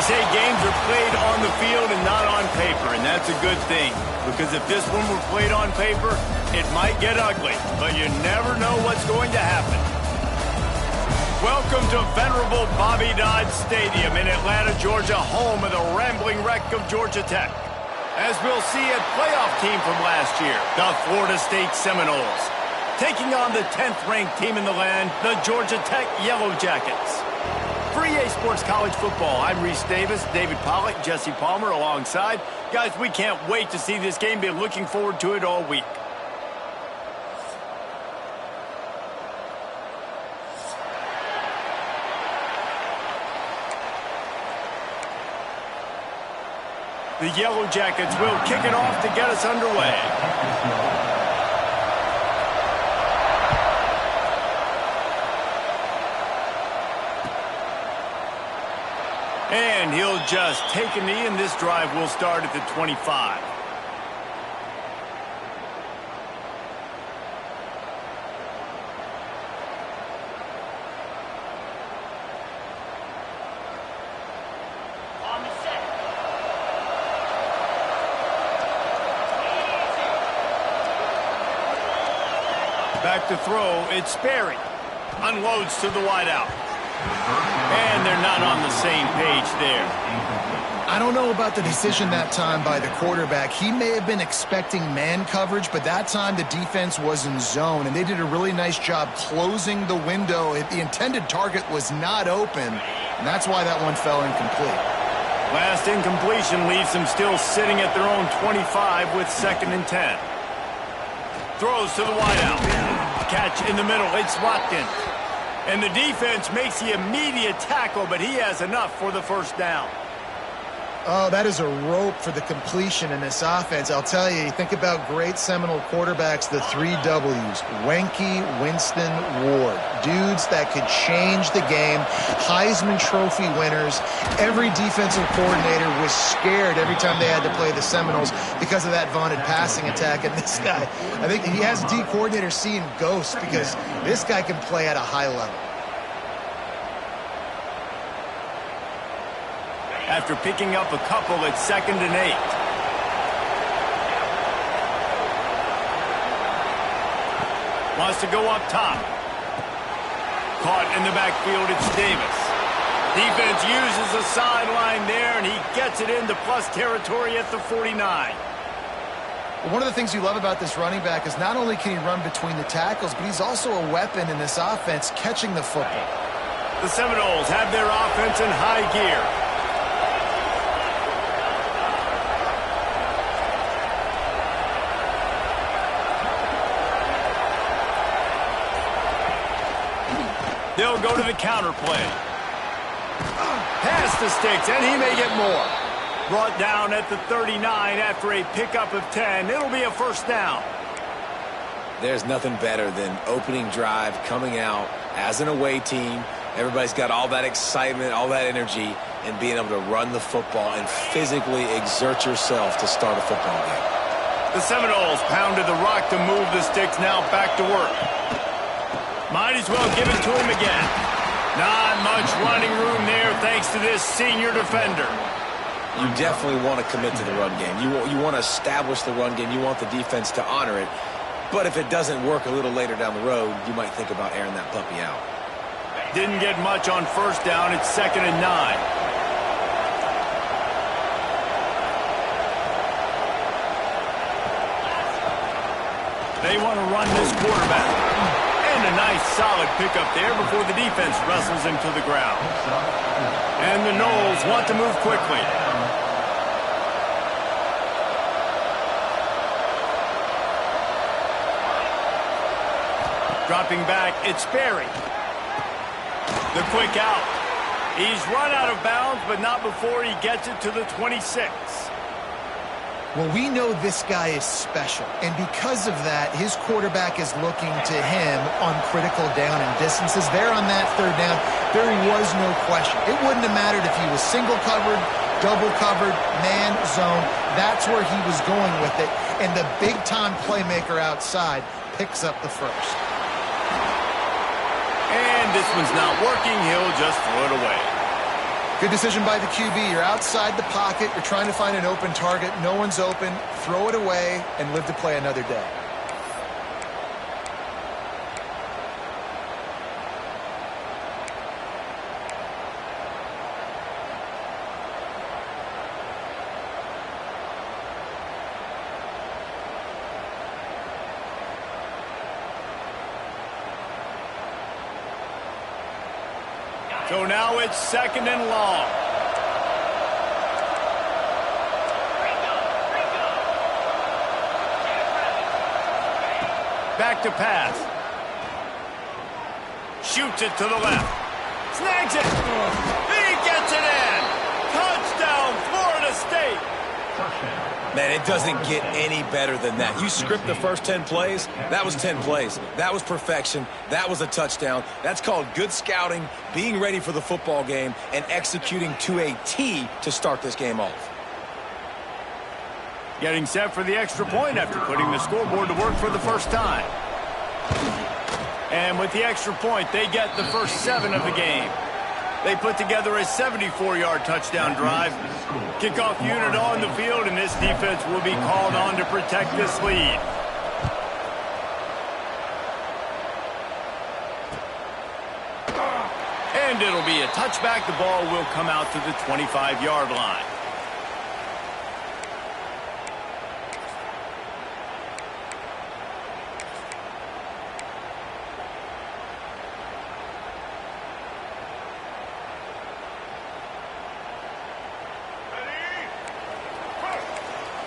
say games are played on the field and not on paper, and that's a good thing. Because if this one were played on paper, it might get ugly, but you never know what's going to happen. Welcome to venerable Bobby Dodd Stadium in Atlanta, Georgia, home of the rambling wreck of Georgia Tech. As we'll see a playoff team from last year, the Florida State Seminoles, taking on the 10th-ranked team in the land, the Georgia Tech Yellow Jackets. For EA Sports College Football, I'm Reese Davis, David Pollack, Jesse Palmer alongside. Guys, we can't wait to see this game. Been looking forward to it all week. The Yellow Jackets will kick it off to get us underway. And he'll just take a knee, and this drive will start at the 25. Back to throw, it's Sperry. Unloads to the wideout. And they're not on the same page there. I don't know about the decision that time by the quarterback. He may have been expecting man coverage, but that time the defense was in zone, and they did a really nice job closing the window. The intended target was not open, and that's why that one fell incomplete. Last incompletion leaves them still sitting at their own 25 with 2nd and 10. Throws to the wideout. Catch in the middle. It's Watkins. And the defense makes the immediate tackle, but he has enough for the first down. Oh, that is a rope for the completion in this offense. I'll tell you, think about great Seminole quarterbacks, the 3 W's. Wenke, Winston, Ward. Dudes that could change the game. Heisman Trophy winners. Every defensive coordinator was scared every time they had to play the Seminoles because of that vaunted passing attack. And this guy, I think he has D coordinator seeing ghosts because this guy can play at a high level. After picking up a couple at 2nd and 8. Wants to go up top. Caught in the backfield, it's Davis. Defense uses the sideline there, and he gets it into plus territory at the 49. One of the things you love about this running back is not only can he run between the tackles, but he's also a weapon in this offense catching the football. The Seminoles have their offense in high gear. They'll go to the counter play. Pass the sticks, and he may get more. Brought down at the 39 after a pickup of 10. It'll be a first down. There's nothing better than opening drive, coming out as an away team. Everybody's got all that excitement, all that energy, and being able to run the football and physically exert yourself to start a football game. The Seminoles pounded the rock to move the sticks, now back to work. Might as well give it to him again. Not much running room there thanks to this senior defender. You definitely want to commit to the run game. You want to establish the run game. You want the defense to honor it. But if it doesn't work a little later down the road, you might think about airing that puppy out. Didn't get much on first down. It's 2nd and 9. They want to run this quarterback. And a nice solid pickup there before the defense wrestles him to the ground. And the Noles want to move quickly. Dropping back, it's Sperry. The quick out. He's run out of bounds, but not before he gets it to the 26. Well, we know this guy is special, and because of that, his quarterback is looking to him on critical down and distances. There on that 3rd down, there was no question. It wouldn't have mattered if he was single covered, double covered, man, zone. That's where he was going with it, and the big-time playmaker outside picks up the first. And this one's not working. He'll just throw it away. Good decision by the QB. You're outside the pocket. You're trying to find an open target. No one's open. Throw it away and live to play another day. So now it's 2nd and long. Back to pass. Shoots it to the left. Snags it. He gets it in. Touchdown, Florida State. Man, it doesn't get any better than that. You script the first 10 plays, that was 10 plays. That was perfection. That was a touchdown. That's called good scouting, being ready for the football game, and executing to a T to start this game off. Getting set for the extra point after putting the scoreboard to work for the first time. And with the extra point, they get the first 7 of the game. They put together a 74-yard touchdown drive. Kickoff unit on the field, and this defense will be called on to protect this lead. And it'll be a touchback. The ball will come out to the 25-yard line.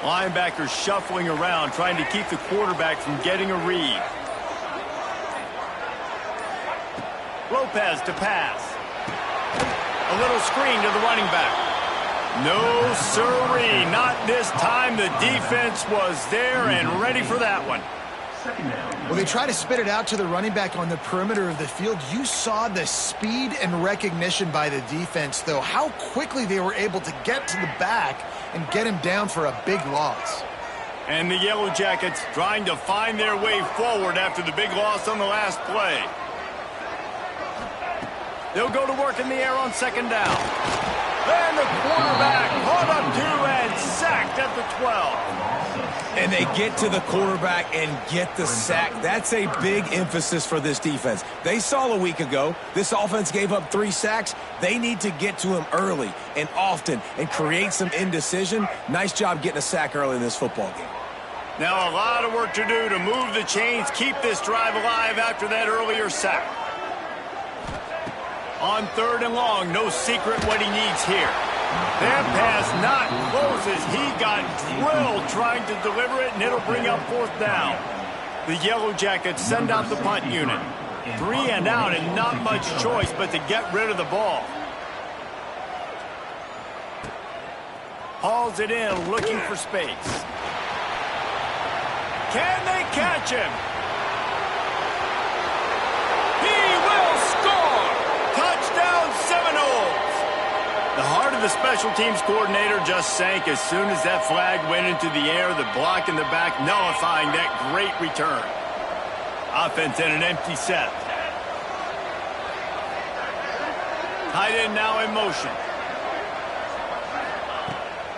Linebackers shuffling around, trying to keep the quarterback from getting a read. Lopez to pass. A little screen to the running back. No sirree, not this time. The defense was there and ready for that one. Well, they try to spit it out to the running back on the perimeter of the field. You saw the speed and recognition by the defense, though, how quickly they were able to get to the back and get him down for a big loss. And the Yellow Jackets trying to find their way forward after the big loss on the last play. They'll go to work in the air on 2nd down. And the quarterback caught up to and sacked at the 12. And they get to the quarterback and get the sack. That's a big emphasis for this defense. They saw a week ago, this offense gave up 3 sacks. They need to get to him early and often and create some indecision. Nice job getting a sack early in this football game. Now a lot of work to do to move the chains, keep this drive alive after that earlier sack. On 3rd and long, no secret what he needs here. That pass not close as he got drilled trying to deliver it, and it'll bring up 4th down. The Yellow Jackets send out the punt unit. 3 and out and not much choice but to get rid of the ball. Hauls it in, looking for space. Can they catch him? He will score! Touchdown Seminoles! The heart of the special teams coordinator just sank as soon as that flag went into the air, the block in the back nullifying that great return. Offense in an empty set. Tight end now in motion.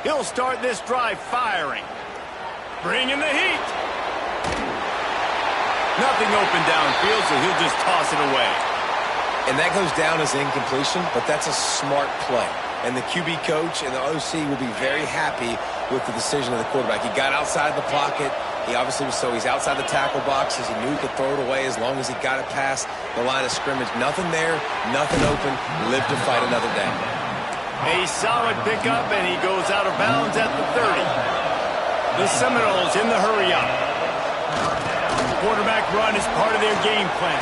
He'll start this drive firing. Bringing the heat. Nothing open downfield, so he'll just toss it away. And that goes down as incompletion, but that's a smart play. And the QB coach and the OC will be very happy with the decision of the quarterback. He got outside the pocket. He obviously was he's outside the tackle boxes. He knew he could throw it away as long as he got it past the line of scrimmage. Nothing there, nothing open. Live to fight another day. A solid pickup, and he goes out of bounds at the 30. The Seminoles in the hurry up. Quarterback run is part of their game plan.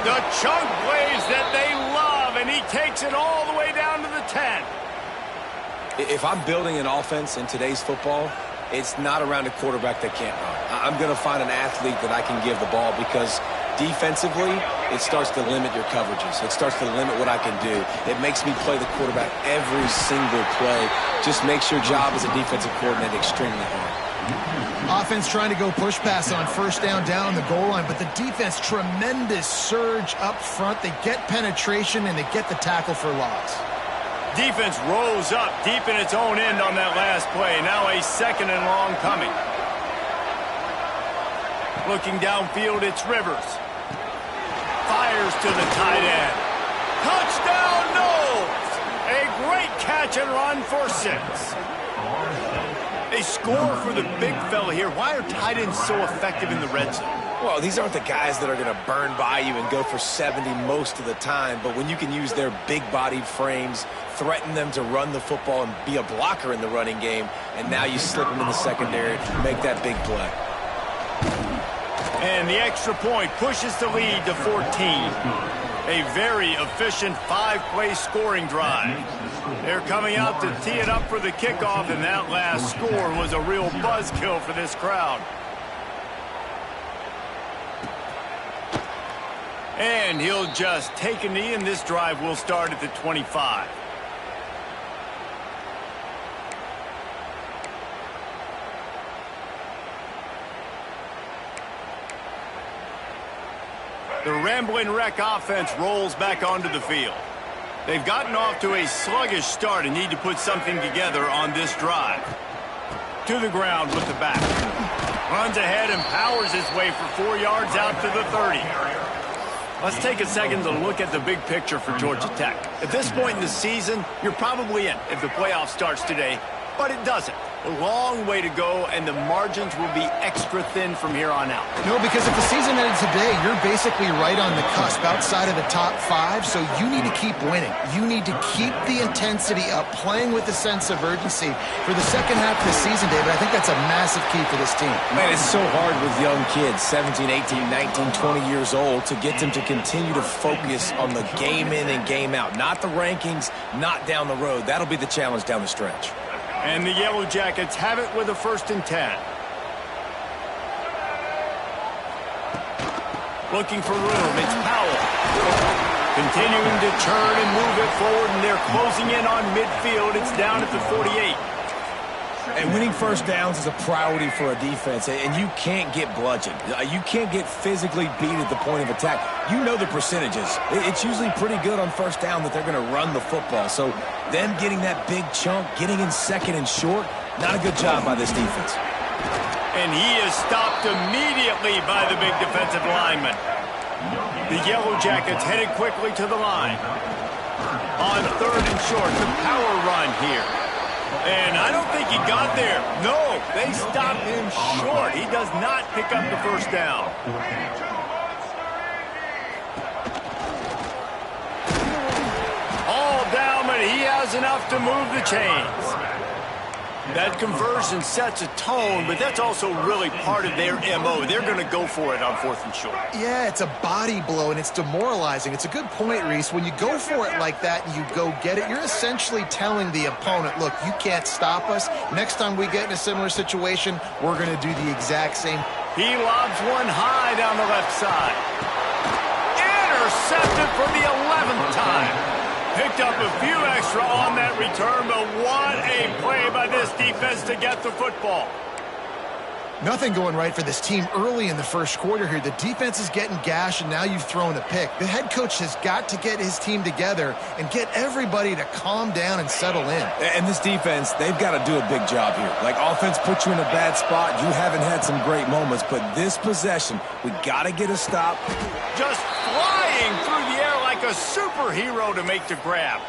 The chunk plays that they love, and he takes it all the way down to the 10. If I'm building an offense in today's football, it's not around a quarterback that can't run. I'm going to find an athlete that I can give the ball because defensively, it starts to limit your coverages. It starts to limit what I can do. It makes me play the quarterback every single play. Just makes your job as a defensive coordinator extremely hard. Offense trying to go push pass on 1st down the goal line, but the defense, tremendous surge up front. They get penetration, and they get the tackle for loss. Defense rose up deep in its own end on that last play. Now a 2nd and long coming. Looking downfield, it's Rivers. Fires to the tight end. Touchdown, Knowles! A great catch and run for 6. A score for the big fella here. Why are tight ends so effective in the red zone? Well, these aren't the guys that are going to burn by you and go for 70 most of the time, but when you can use their big-bodied frames, threaten them to run the football and be a blocker in the running game, and now you slip them in the secondary, make that big play. And the extra point pushes the lead to 14. A very efficient 5-play scoring drive. They're coming out to tee it up for the kickoff, and that last score was a real buzzkill for this crowd. And he'll just take a knee, and this drive will start at the 25. The Rambling Wreck offense rolls back onto the field. They've gotten off to a sluggish start and need to put something together on this drive. To the ground with the back. Runs ahead and powers his way for 4 yards out to the 30. Let's take a second to look at the big picture for Georgia Tech. At this point in the season, you're probably in if the playoff starts today, but it doesn't. A long way to go, and the margins will be extra thin from here on out. No, because if the season ended today, you're basically right on the cusp outside of the top 5, so you need to keep winning. You need to keep the intensity up, playing with a sense of urgency for the second half of the season, David. I think that's a massive key for this team. Man, it's so hard with young kids, 17, 18, 19, 20 years old, to get them to continue to focus on the game in and game out. Not the rankings, not down the road. That'll be the challenge down the stretch. And the Yellow Jackets have it with a 1st and 10. Looking for room, it's Powell. Continuing to turn and move it forward, and they're closing in on midfield. It's down at the 48. And winning first downs is a priority for a defense, and you can't get bludgeoned. You can't get physically beat at the point of attack. You know the percentages. It's usually pretty good on first down that they're going to run the football. So them getting that big chunk, getting in 2nd and short, not a good job by this defense. And he is stopped immediately by the big defensive lineman. The Yellow Jackets headed quickly to the line. On 3rd and short, the power run here. And I don't think he got there. No, they stopped him short. He does not pick up the first down. All down, but he has enough to move the chains. That conversion sets a tone, but that's also really part of their MO. They're going to go for it on 4th and short. Yeah, it's a body blow, and it's demoralizing. It's a good point, Reese. When you go for it like that and you go get it, you're essentially telling the opponent, look, you can't stop us. Next time we get in a similar situation, we're going to do the exact same. He lobs one high down the left side. Intercepted for the 11th time. Picked up a few extra on that return, but what a play by this defense to get the football. Nothing going right for this team early in the first quarter here. The defense is getting gashed, and now you've thrown a pick. The head coach has got to get his team together and get everybody to calm down and settle in. And this defense, they've got to do a big job here. Like, offense puts you in a bad spot. You haven't had some great moments, but this possession, we got to get a stop. Just flying through the air like a superhero to make the grab.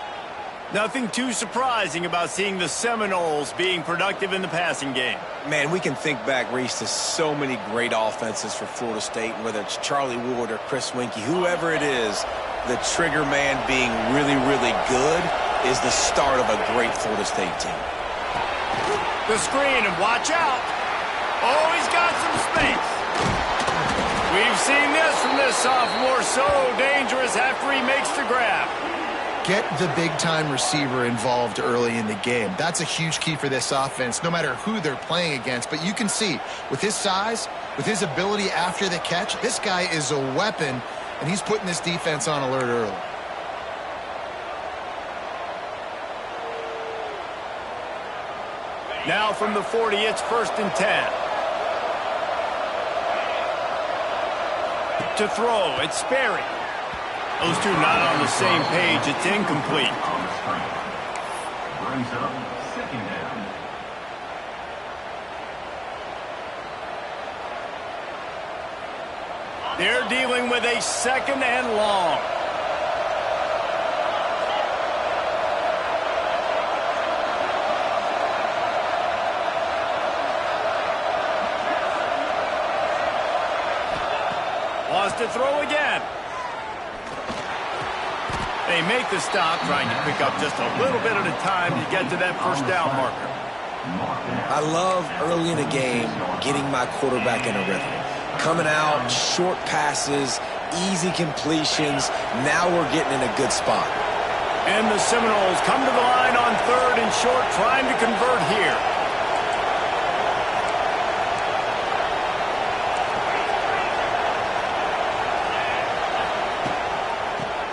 Nothing too surprising about seeing the Seminoles being productive in the passing game. Man, we can think back, Reese, to so many great offenses for Florida State, whether it's Charlie Ward or Chris Winkie, whoever it is, the trigger man being really, really good is the start of a great Florida State team. The screen, and watch out. Oh, he's got some space. We've seen this from this sophomore, so dangerous after he makes the grab. Get the big-time receiver involved early in the game. That's a huge key for this offense, no matter who they're playing against. But you can see, with his size, with his ability after the catch, this guy is a weapon, and he's putting this defense on alert early. Now from the 40, it's 1st and 10. To throw, it's Sperry. Those two not on the same page. It's incomplete. brings up second down. They're dealing with a second and long. Wants to throw again. They make the stop, trying to pick up just a little bit at a time to get to that first down marker. I love early in a game getting my quarterback in a rhythm. Coming out, short passes, easy completions. Now we're getting in a good spot. And the Seminoles come to the line on third and short, trying to convert here.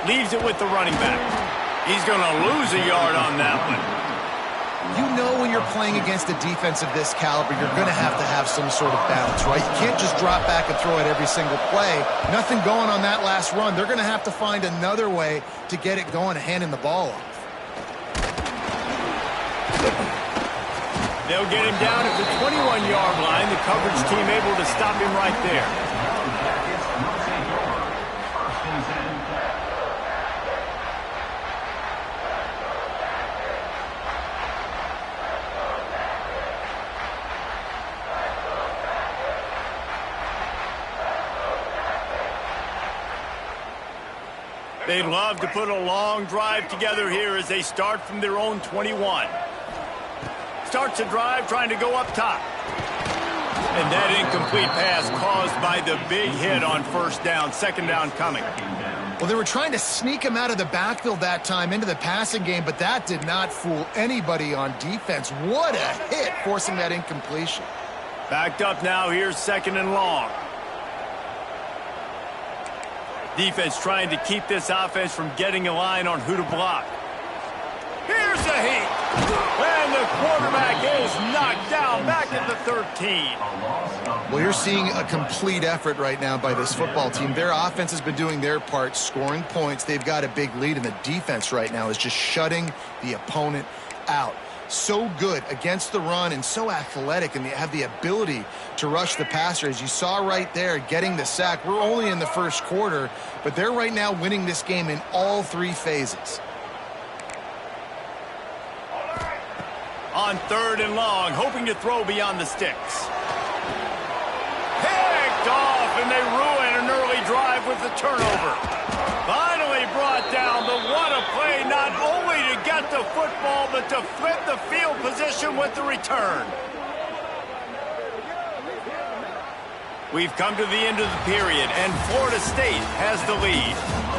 Leaves it with the running back. He's going to lose a yard on that one. You know when you're playing against a defense of this caliber, you're going to have some sort of balance, right? You can't just drop back and throw it every single play. Nothing going on that last run. They're going to have to find another way to get it going, handing the ball off. They'll get him down at the 21-yard line. The coverage team able to stop him right there. They'd love to put a long drive together here as they start from their own 21. Starts a drive trying to go up top. And that incomplete pass caused by the big hit on first down. Second down coming. Well, they were trying to sneak him out of the backfield that time into the passing game, but that did not fool anybody on defense. What a hit, forcing that incompletion. Backed up now. Here's second and long. Defense trying to keep this offense from getting a line on who to block. Here's a heat. And the quarterback is knocked down back at the 13. Well, you're seeing a complete effort right now by this football team. Their offense has been doing their part, scoring points. They've got a big lead, and the defense right now is just shutting the opponent out. So good against the run and so athletic, and they have the ability to rush the passer. As you saw right there, getting the sack. We're only in the first quarter, but they're right now winning this game in all three phases. On third and long, hoping to throw beyond the sticks. Picked off, and they ruin an early drive with the turnover. Finally brought down, but what a play, not only to get the football, but to flip the field position with the return. We've come to the end of the period, and Florida State has the lead.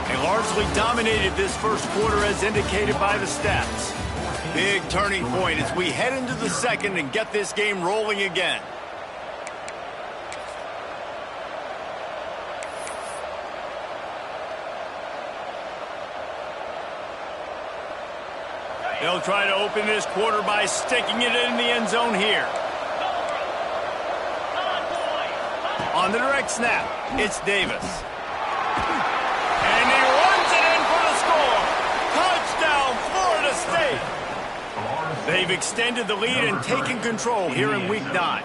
They largely dominated this first quarter as indicated by the stats. Big turning point as we head into the second and get this game rolling again. They'll try to open this quarter by sticking it in the end zone here. On the direct snap, it's Davis. And he runs it in for the score. Touchdown, Florida State. They've extended the lead and taken control here in Week 9.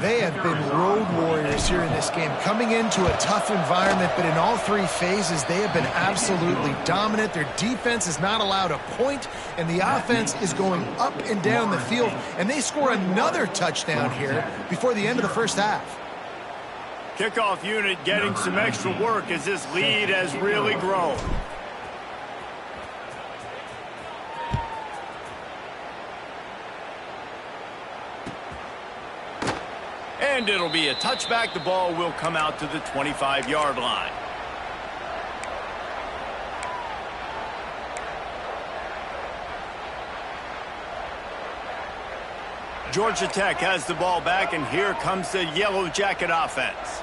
They have been road warriors here in this game, coming into a tough environment, but in all three phases, they have been absolutely dominant. Their defense is not allowed a point, and the offense is going up and down the field, and they score another touchdown here before the end of the first half. Kickoff unit getting some extra work as this lead has really grown. And it'll be a touchback. The ball will come out to the 25-yard line. Georgia Tech has the ball back, and here comes the Yellow Jacket offense.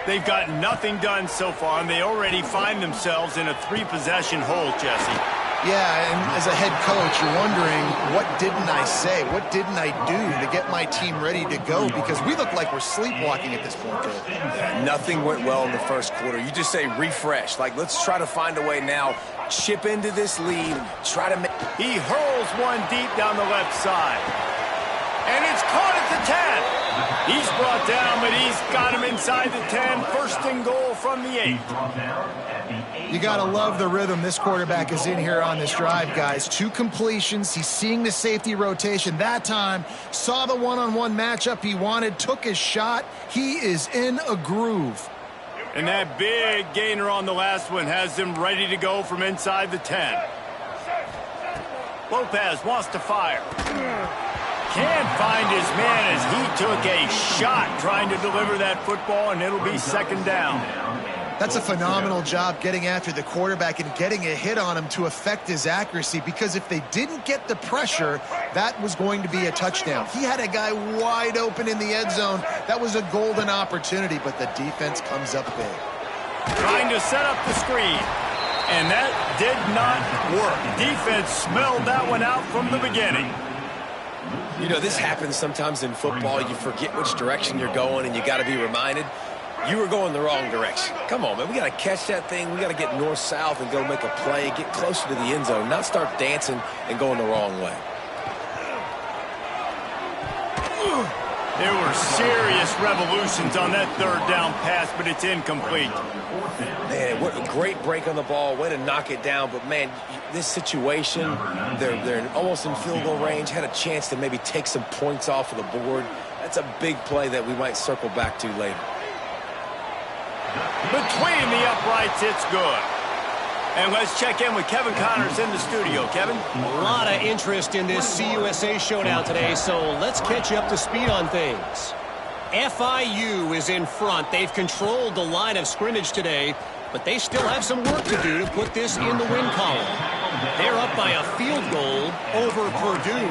They've got nothing done so far, and they already find themselves in a three-possession hole, Jesse. Yeah, and as a head coach, you're wondering, what didn't I say? What didn't I do to get my team ready to go? Because we look like we're sleepwalking at this point, Dave. Yeah, nothing went well in the first quarter. You just say refresh. Like, let's try to find a way now. Chip into this lead. Try to make... He hurls one deep down the left side. And it's caught at the 10. He's brought down, but he's got him inside the 10. First and goal from the 8. You got to love the rhythm this quarterback is in here on this drive, guys. 2 completions. He's seeing the safety rotation that time. Saw the one-on-one matchup he wanted. Took his shot. He is in a groove. And that big gainer on the last one has him ready to go from inside the 10. Lopez wants to fire. Can't find his man as he took a shot trying to deliver that football, and it'll be second down. That's a phenomenal job getting after the quarterback and getting a hit on him to affect his accuracy, because if they didn't get the pressure, that was going to be a touchdown. He had a guy wide open in the end zone. That was a golden opportunity, but the defense comes up big. Trying to set up the screen, and that did not work. Defense smelled that one out from the beginning. You know, this happens sometimes in football. You forget which direction you're going, and you got to be reminded, you were going the wrong direction. Come on, man. We got to catch that thing. We got to get north-south and go make a play, get closer to the end zone, not start dancing and going the wrong way. There were serious revolutions on that third down pass, but it's incomplete. Man, what a great break on the ball. Way to knock it down. But, man, this situation, they're almost in field goal range, had a chance to maybe take some points off of the board. That's a big play that we might circle back to later. Between the uprights, it's good. And let's check in with Kevin Connors in the studio. Kevin? A lot of interest in this CUSA showdown today, so let's catch you up to speed on things. FIU is in front. They've controlled the line of scrimmage today, but they still have some work to do to put this in the win column. They're up by a field goal over Purdue.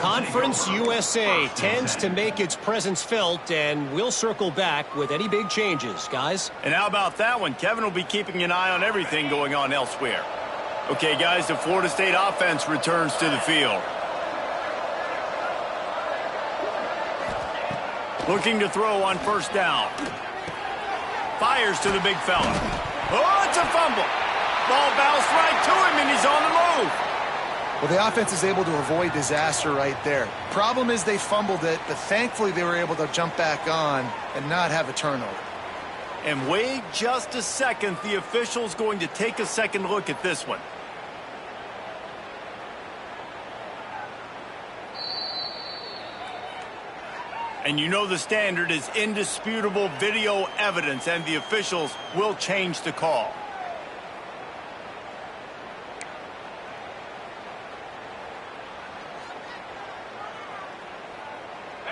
Conference USA tends to make its presence felt, and we'll circle back with any big changes, guys. And how about that one? Kevin will be keeping an eye on everything going on elsewhere. Okay, guys, the Florida State offense returns to the field. Looking to throw on first down. Fires to the big fella. Oh, it's a fumble. Ball bounced right to him, and he's on the move. Well, the offense is able to avoid disaster right there. Problem is they fumbled it, but thankfully they were able to jump back on and not have a turnover. And wait just a second. The official's going to take a second look at this one. And you know the standard is indisputable video evidence, and the officials will change the call.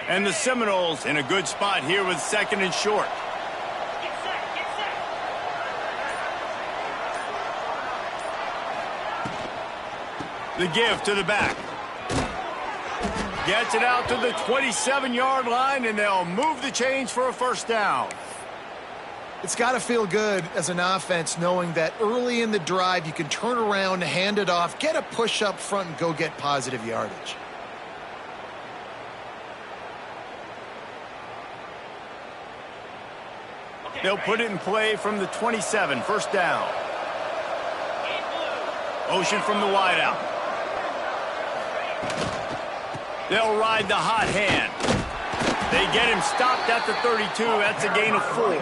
And the Seminoles in a good spot here with second and short. The give to the back. Gets it out to the 27-yard line, and they'll move the change for a first down. It's got to feel good as an offense knowing that early in the drive you can turn around, hand it off, get a push up front, and go get positive yardage. They'll put it in play from the 27, first down. Motion from the wideout. They'll ride the hot hand. They get him stopped at the 32. That's a gain of 4.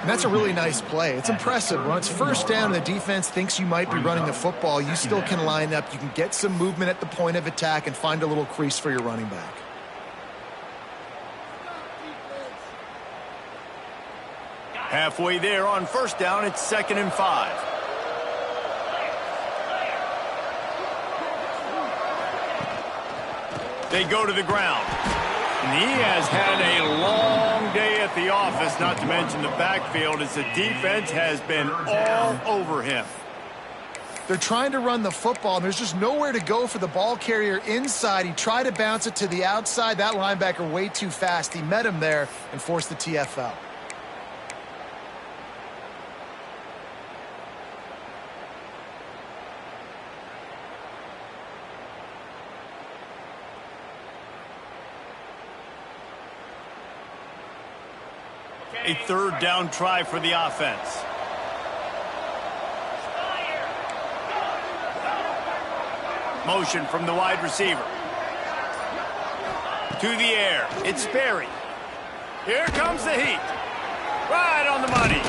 And that's a really nice play. It's impressive. When it's first down and the defense thinks you might be running the football, you still can line up. You can get some movement at the point of attack and find a little crease for your running back. Halfway there on first down, it's 2nd and 5. They go to the ground. And he has had a long day at the office, not to mention the backfield, as the defense has been all over him. They're trying to run the football, and there's just nowhere to go for the ball carrier inside. He tried to bounce it to the outside. That linebacker way too fast. He met him there and forced the TFL. A third down try for the offense. Motion from the wide receiver. To the air. It's Sperry. Here comes the heat. Right on the money.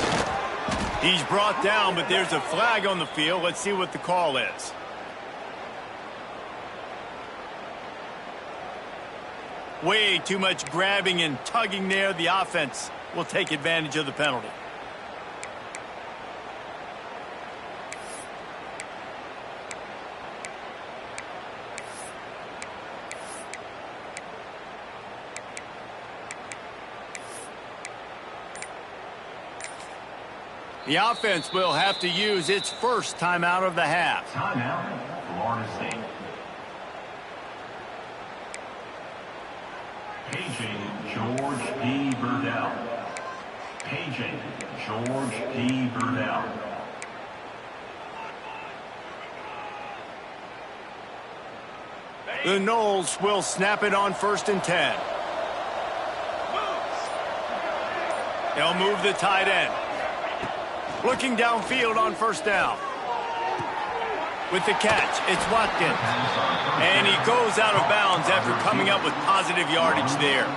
He's brought down, but there's a flag on the field. Let's see what the call is. Way too much grabbing and tugging there. The offense will take advantage of the penalty. The offense will have to use its first timeout of the half. Timeout, Florida State. Paging George P. Burdell. Paging George P. Burdell. The Noles will snap it on 1st and 10. They'll move the tight end. Looking downfield on 1st down. With the catch, it's Watkins. And he goes out of bounds after coming up with positive yardage there.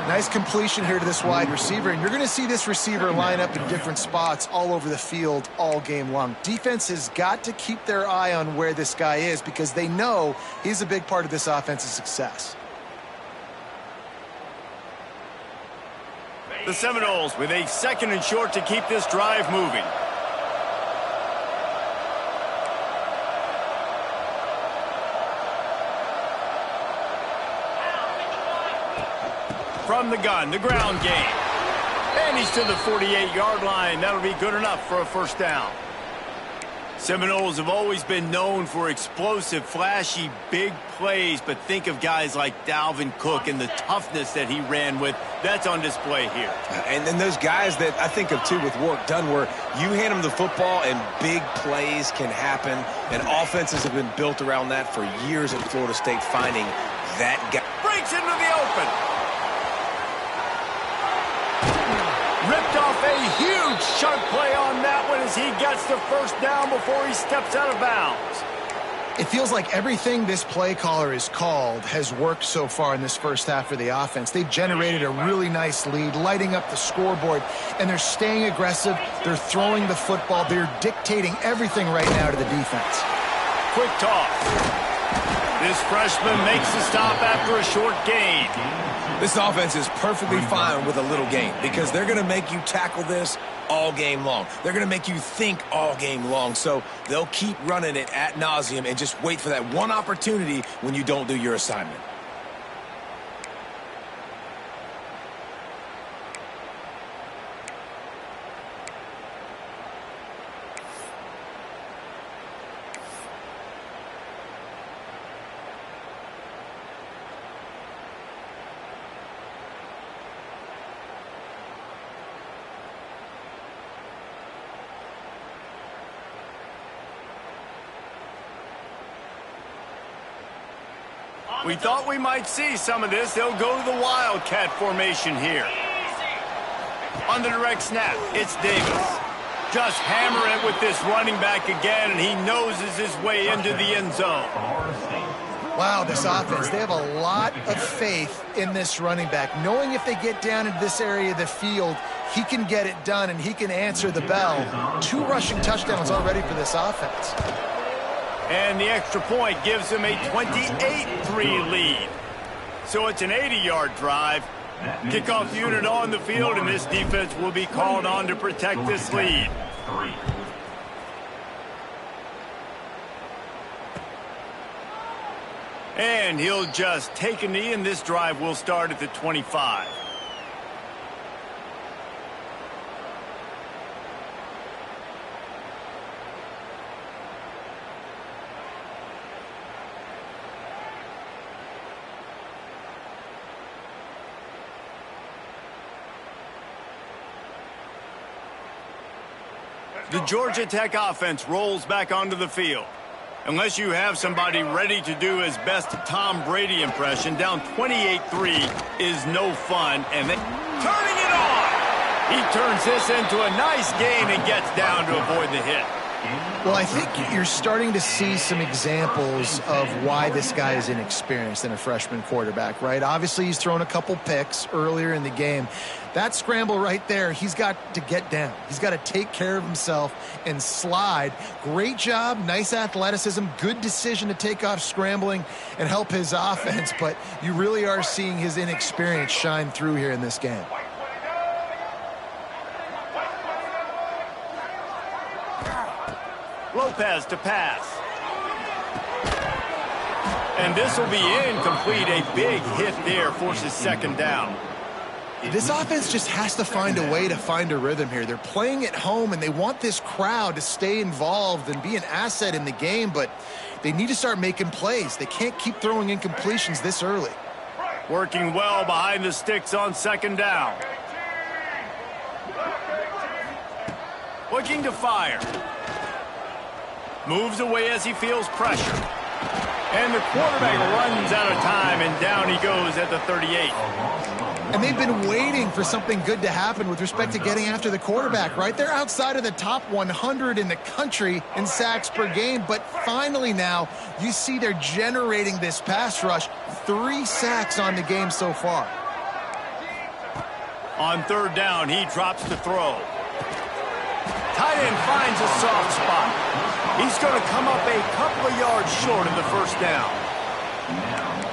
Nice completion here to this wide receiver, and you're going to see this receiver line up in different spots all over the field all game long. Defense has got to keep their eye on where this guy is because they know he's a big part of this offense's success. The Seminoles with a 2nd and short to keep this drive moving. From the gun, the ground game. And he's to the 48-yard line. That'll be good enough for a 1st down. Seminoles have always been known for explosive, flashy, big plays, but think of guys like Dalvin Cook and the toughness that he ran with. That's on display here. And then those guys that I think of, too, with Warrick Dunn, where you hand them the football and big plays can happen, and offenses have been built around that for years at Florida State, finding that guy. Breaks into the open. Ripped off a huge chunk play on that one as he gets the 1st down before he steps out of bounds. It feels like everything this play caller has called has worked so far in this first half for the offense. They've generated a really nice lead, lighting up the scoreboard, and they're staying aggressive. They're throwing the football. They're dictating everything right now to the defense. Quick toss. This freshman makes the stop after a short gain. This offense is perfectly fine with a little gain because they're going to make you tackle this all game long. They're going to make you think all game long. So they'll keep running it ad nauseum and just wait for that one opportunity when you don't do your assignment. We thought we might see some of this. They'll go to the Wildcat formation here. On the direct snap, it's Davis. Just hammer it with this running back again, and he noses his way into the end zone. Wow, this offense, they have a lot of faith in this running back, knowing if they get down into this area of the field, he can get it done and he can answer the bell. 2 rushing touchdowns already for this offense. And the extra point gives them a 28-3 lead. So it's an 80-yard drive. Kickoff unit on the field, and this defense will be called on to protect this lead. And he'll just take a knee, and this drive will start at the 25. The Georgia Tech offense rolls back onto the field. Unless you have somebody ready to do his best Tom Brady impression, down 28-3 is no fun. And they turning it on. He turns this into a nice gain and gets down to avoid the hit. Well, I think you're starting to see some examples of why this guy is inexperienced in a freshman quarterback, right? Obviously, he's thrown a couple picks earlier in the game. That scramble right there, he's got to get down. He's got to take care of himself and slide. Great job, nice athleticism, good decision to take off scrambling and help his offense, but you really are seeing his inexperience shine through here in this game. Lopez to pass. And this will be incomplete. A big hit there forces second down. This offense just has to find a way to find a rhythm here. They're playing at home, and they want this crowd to stay involved and be an asset in the game, but they need to start making plays. They can't keep throwing incompletions this early. Working well behind the sticks on second down. Looking to fire. Moves away as he feels pressure. And the quarterback runs out of time, and down he goes at the 38. And they've been waiting for something good to happen with respect to getting after the quarterback, right? They're outside of the top 100 in the country in sacks per game, but finally now you see they're generating this pass rush. 3 sacks on the game so far. On third down, he drops to throw. Tight end finds a soft spot. He's going to come up a couple of yards short of the first down.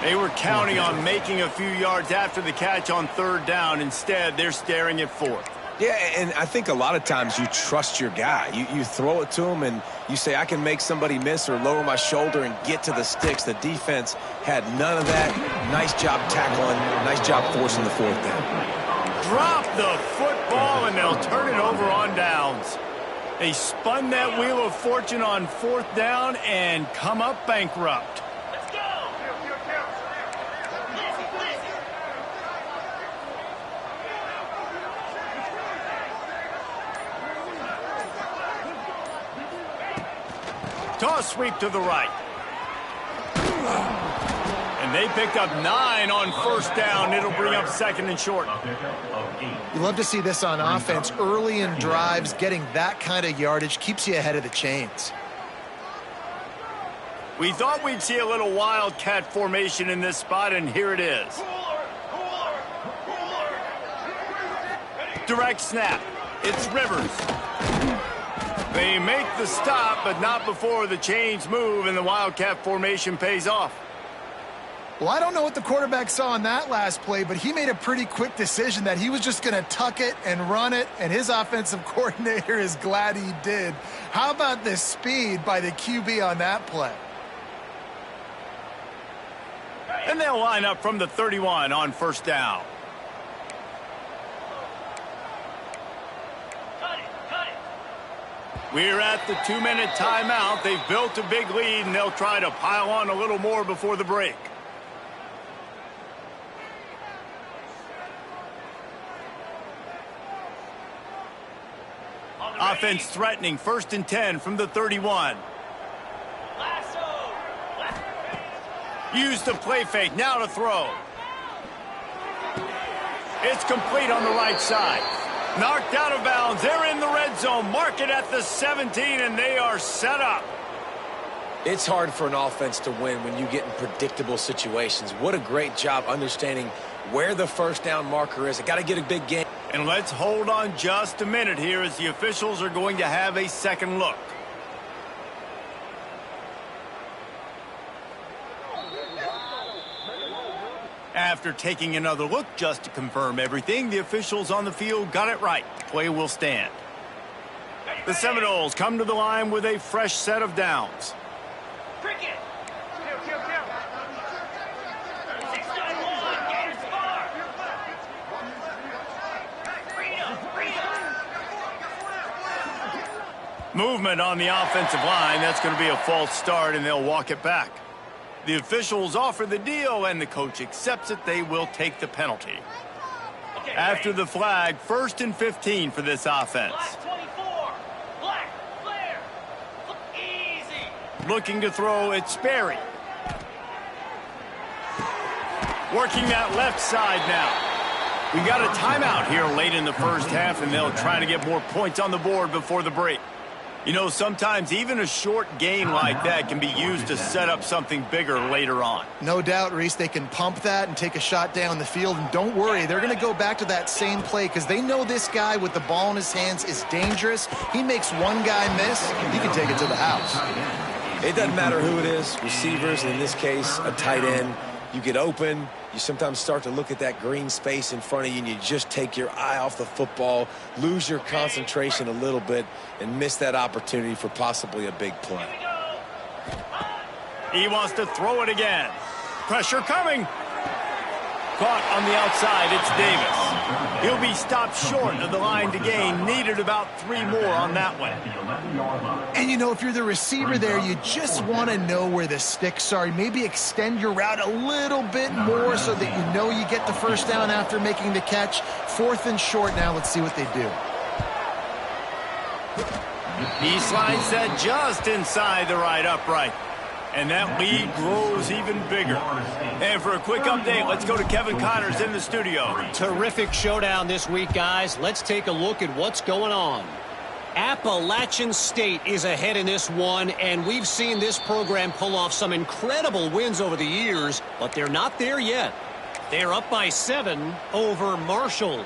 They were counting on making a few yards after the catch on third down. Instead, they're staring at fourth. Yeah, and I think a lot of times you trust your guy. You throw it to him and you say, I can make somebody miss or lower my shoulder and get to the sticks. The defense had none of that. Nice job tackling. Nice job forcing the fourth down. Drop the football, and they'll turn it over on downs. They spun that wheel of fortune on fourth down and come up bankrupt. Let's go! Toss sweep to the right. And they picked up 9 on first down. It'll bring up second and short. You love to see this on offense. Early in drives, getting that kind of yardage keeps you ahead of the chains. We thought we'd see a little wildcat formation in this spot, and here it is. Direct snap. It's Rivers. They make the stop, but not before the chains move and the wildcat formation pays off. Well, I don't know what the quarterback saw on that last play, but he made a pretty quick decision that he was just going to tuck it and run it, and his offensive coordinator is glad he did. How about the speed by the QB on that play? And they'll line up from the 31 on first down. We're at the 2-minute timeout. They've built a big lead, and they'll try to pile on a little more before the break. Offense threatening, 1st and 10 from the 31. Use the play fake, now to throw. It's complete on the right side. Knocked out of bounds, they're in the red zone. Mark it at the 17, and they are set up. It's hard for an offense to win when you get in predictable situations. What a great job understanding where the first down marker is. I got to get a big game. And let's hold on just a minute here as the officials are going to have a second look. After taking another look just to confirm everything, the officials on the field got it right. Play will stand. The Seminoles come to the line with a fresh set of downs. Cricket! Movement on the offensive line. That's going to be a false start, and they'll walk it back. The officials offer the deal, and the coach accepts it. They will take the penalty. After the flag, 1st and 15 for this offense. Black 24. Black, Blair. Easy. Looking to throw, it's Sperry. Working that left side now. We got a timeout here late in the first half, and they'll try to get more points on the board before the break. You know, sometimes even a short gain like that can be used to set up something bigger later on. No doubt, Reese, they can pump that and take a shot down the field. And don't worry, they're going to go back to that same play because they know this guy with the ball in his hands is dangerous. He makes one guy miss, he can take it to the house. It doesn't matter who it is, receivers, in this case, a tight end. You get open, you sometimes start to look at that green space in front of you, and you just take your eye off the football, lose your concentration a little bit, and miss that opportunity for possibly a big play. He wants to throw it again. Pressure coming. Caught on the outside, it's Davis. He'll be stopped short of the line to gain. Needed about 3 more on that one. And, you know, if you're the receiver there, you just want to know where the sticks are. Maybe extend your route a little bit more so that you know you get the first down after making the catch. 4th and short now. Let's see what they do. He slides that just inside the right upright. And that lead grows even bigger. And for a quick update, let's go to Kevin Connors in the studio. Terrific showdown this week, guys. Let's take a look at what's going on. Appalachian State is ahead in this one, and we've seen this program pull off some incredible wins over the years, but they're not there yet. They're up by 7 over Marshall.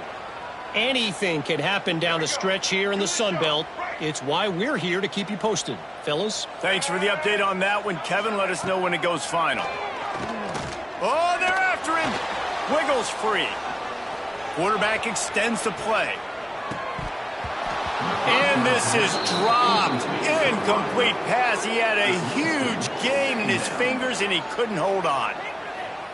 Anything can happen down the stretch here in the Sun Belt. It's why we're here to keep you posted. Fellas? Thanks for the update on that one, Kevin. Let us know when it goes final. Oh, they're after him. Wiggles free. Quarterback extends the play. And this is dropped. Incomplete pass. He had a huge gain in his fingers, and he couldn't hold on.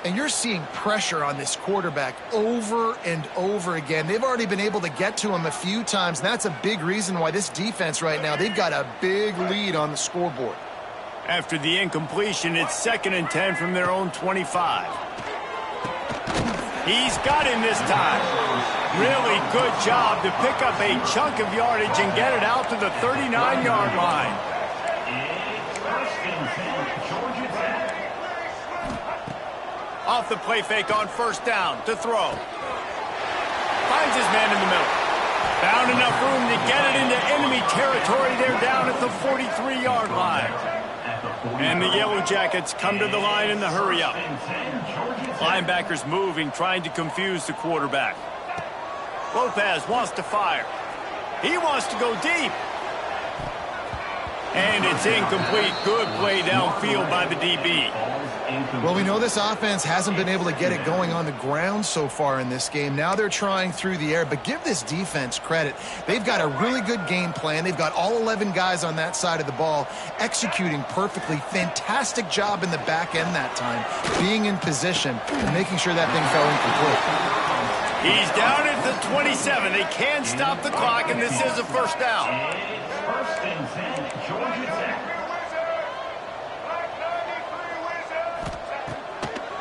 And you're seeing pressure on this quarterback over and over again. They've already been able to get to him a few times, and that's a big reason why this defense right now, they've got a big lead on the scoreboard. After the incompletion, it's 2nd and 10 from their own 25. He's got him this time. Really good job to pick up a chunk of yardage and get it out to the 39-yard line. Off the play fake on 1st down to throw. Finds his man in the middle. Found enough room to get it into enemy territory. They're down at the 43-yard line. And the Yellow Jackets come to the line in the hurry-up. Linebackers moving, trying to confuse the quarterback. Lopez wants to fire. He wants to go deep. And it's incomplete. Good play downfield by the DB. Well, we know this offense hasn't been able to get it going on the ground so far in this game. Now they're trying through the air, but give this defense credit. They've got a really good game plan. They've got all 11 guys on that side of the ball executing perfectly. Fantastic job in the back end that time, being in position and making sure that thing fell incomplete. He's down at the 27. They can't stop the clock, and this is a 1st down. 1st and 10, Georgia Tech.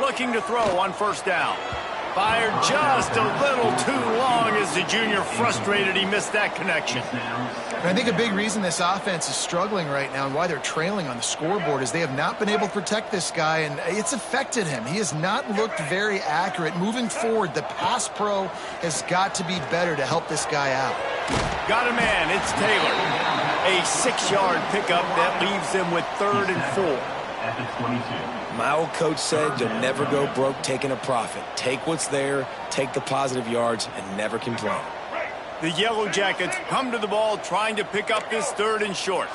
Looking to throw on 1st down. Fired just a little too long as the junior frustrated. He missed that connection. And I think a big reason this offense is struggling right now and why they're trailing on the scoreboard is they have not been able to protect this guy, and it's affected him. He has not looked very accurate. Moving forward, the pass pro has got to be better to help this guy out. Got a man. It's Taylor. A 6-yard pickup that leaves them with 3rd and 4. At the 22. My old coach said you'll never go broke taking a profit. Take what's there, take the positive yards, and never complain. The Yellow Jackets come to the ball trying to pick up this 3rd and short.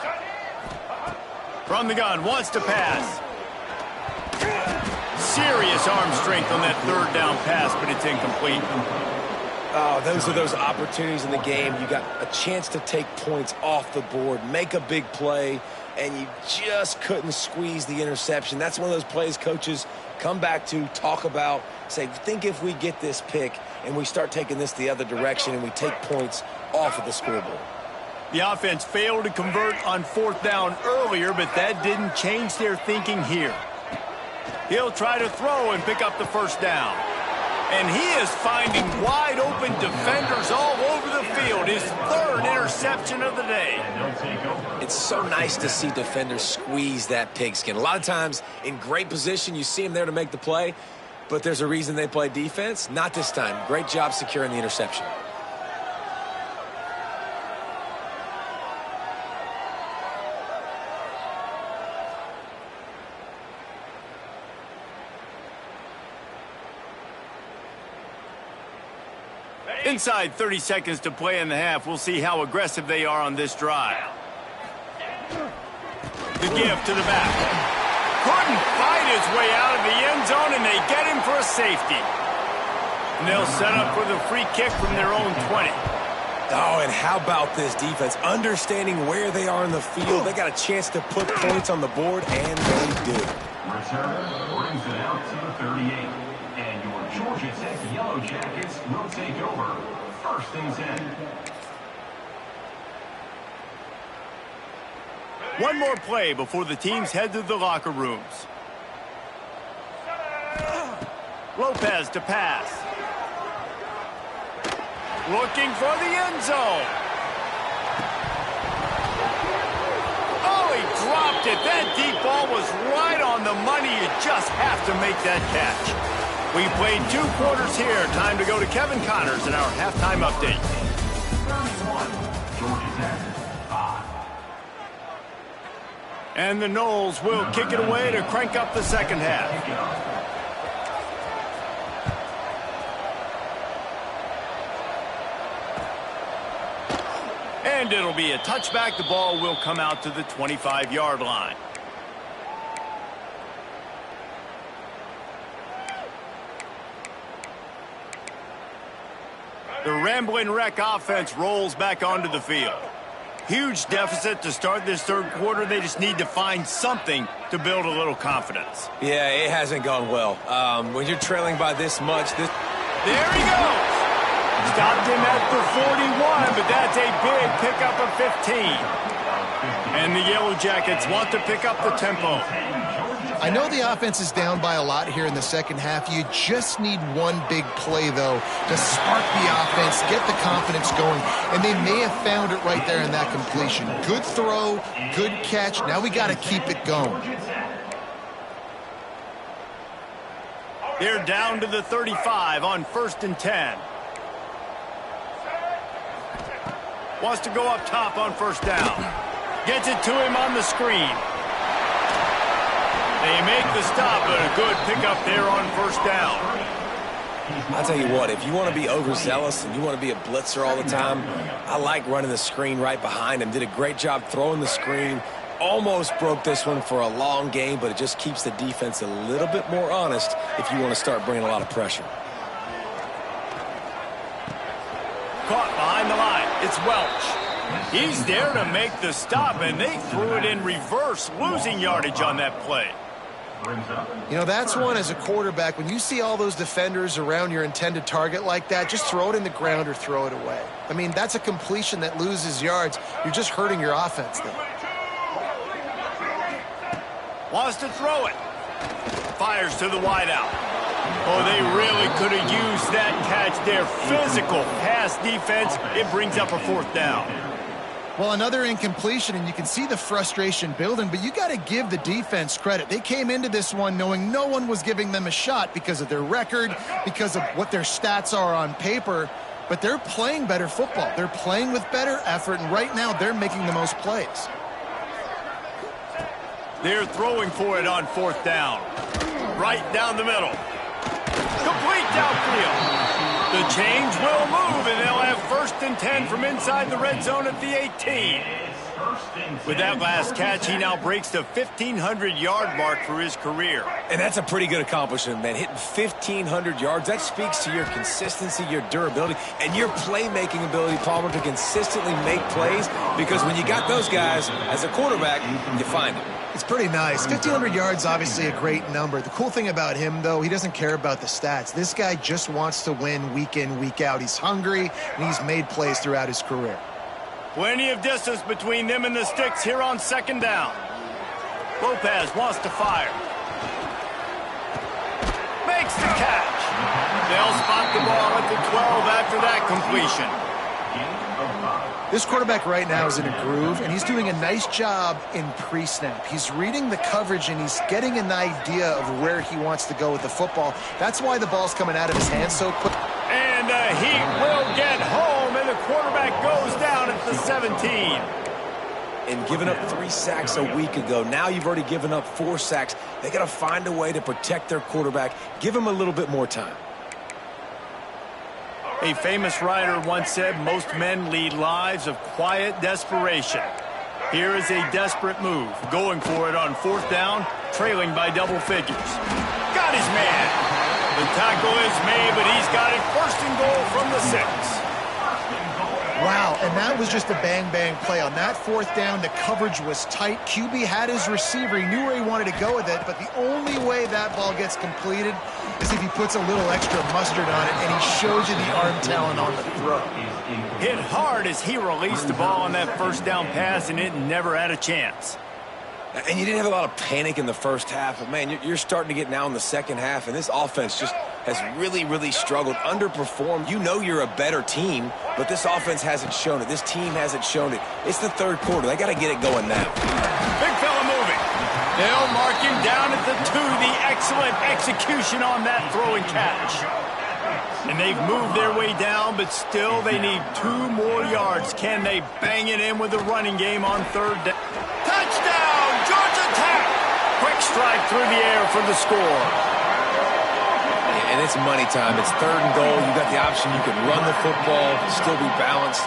From the gun, wants to pass. Serious arm strength on that 3rd down pass, but it's incomplete. Oh, those are those opportunities in the game. You got a chance to take points off the board, make a big play, and you just couldn't squeeze the interception. That's one of those plays coaches come back to, talk about, say, think if we get this pick and we start taking this the other direction and we take points off of the scoreboard. The offense failed to convert on 4th down earlier, but that didn't change their thinking here. He'll try to throw and pick up the 1st down. And he is finding wide open defenders all over the field. His 3rd interception of the day. It's so nice to see defenders squeeze that pigskin. A lot of times in great position, you see him there to make the play. but there's a reason they play defense. Not this time. Great job securing the interception. Inside 30 seconds to play in the half. We'll see how aggressive they are on this drive. The give to the back. Couldn't fight his way out of the end zone, and they get him for a safety. And they'll set up for the free kick from their own 20. Oh, and how about this defense? Understanding where they are in the field. They got a chance to put points on the board, and they do. Return brings it out to the 38. And your Georgia Tech Yellow Jackets will take over. 1st and 10. One more play before the teams head to the locker rooms. Lopez to pass. Looking for the end zone. Oh, he dropped it. That deep ball was right on the money. You just have to make that catch. We played 2 quarters here. Time to go to Kevin Connors in our halftime update. 31. Georgia Tech 5. And the Noles will kick it away to crank up the second half. And it'll be a touchback. The ball will come out to the 25-yard line. The Ramblin' Wreck offense rolls back onto the field. Huge deficit to start this 3rd quarter. They just need to find something to build a little confidence. Yeah, it hasn't gone well. When you're trailing by this much, There he goes. Stopped him at the 41, but that's a big pickup of 15. And the Yellow Jackets want to pick up the tempo. I know the offense is down by a lot here in the second half. You just need one big play, though, to spark the offense, get the confidence going, and they may have found it right there in that completion. Good throw, good catch. Now we got to keep it going. They're down to the 35 on 1st and 10. Wants to go up top on 1st down. Gets it to him on the screen. They make the stop, but a good pickup there on 1st down. I'll tell you what, if you want to be overzealous and you want to be a blitzer all the time, I like running the screen right behind him. Did a great job throwing the screen. Almost broke this one for a long game, but it just keeps the defense a little bit more honest if you want to start bringing a lot of pressure. Caught behind the line. It's Welch. He's there to make the stop, and they threw it in reverse, losing yardage on that play. You know, that's one as a quarterback. When you see all those defenders around your intended target like that, just throw it in the ground or throw it away. I mean, that's a completion that loses yards. You're just hurting your offense then. Wants to throw it. Fires to the wideout. Oh, they really could have used that catch there. Physical pass defense. It brings up a 4th down. Well, another incompletion, and you can see the frustration building, but you got to give the defense credit. They came into this one knowing no one was giving them a shot because of their record, because of what their stats are on paper, but they're playing better football. They're playing with better effort, and right now they're making the most plays. They're throwing for it on 4th down. Right down the middle. Complete downfield. The change will move, and they'll have 1st and 10 from inside the red zone at the 18. With that last catch, he now breaks the 1,500-yard mark for his career. And that's a pretty good accomplishment, man. Hitting 1,500 yards, that speaks to your consistency, your durability, and your playmaking ability, Palmer, to consistently make plays, because when you got those guys as a quarterback, you find it. It's pretty nice. 1,500 yards, obviously a great number. The cool thing about him, though, he doesn't care about the stats. This guy just wants to win week in, week out. He's hungry, and he's made plays throughout his career. Plenty of distance between them and the sticks here on 2nd down. Lopez wants to fire. Makes the catch. They'll spot the ball at the 12 after that completion. This quarterback right now is in a groove, and he's doing a nice job in pre-snap. He's reading the coverage, and he's getting an idea of where he wants to go with the football. That's why the ball's coming out of his hands so quick. And he will get home, and the quarterback goes down at the 17. And giving up 3 sacks a week ago. Now you've already given up 4 sacks. They got to find a way to protect their quarterback. Give him a little bit more time. A famous writer once said, most men lead lives of quiet desperation. Here is a desperate move, going for it on 4th down, trailing by double figures. Got his man. The tackle is made, but he's got it 1st and goal from the 6. Wow, and that was just a bang-bang play. On that 4th down, the coverage was tight. QB had his receiver. He knew where he wanted to go with it, but the only way that ball gets completed is if he puts a little extra mustard on it, and he shows you the arm talent on the throw. Hit hard as he released the ball on that 1st down pass, and it never had a chance. And you didn't have a lot of panic in the 1st half, but, man, you're starting to get now in the 2nd half, and this offense just has really, really struggled, underperformed. You know you're a better team, but this offense hasn't shown it. This team hasn't shown it. It's the 3rd quarter. They got to get it going now. Big fella moving. They'll mark him down at the 2. The excellent execution on that throw and catch. And they've moved their way down, but still they need 2 more yards. Can they bang it in with the running game on 3rd down? Touchdown, Georgia Tech! Quick strike through the air for the score. And it's money time. It's 3rd and goal. You got the option. You can run the football, still be balanced,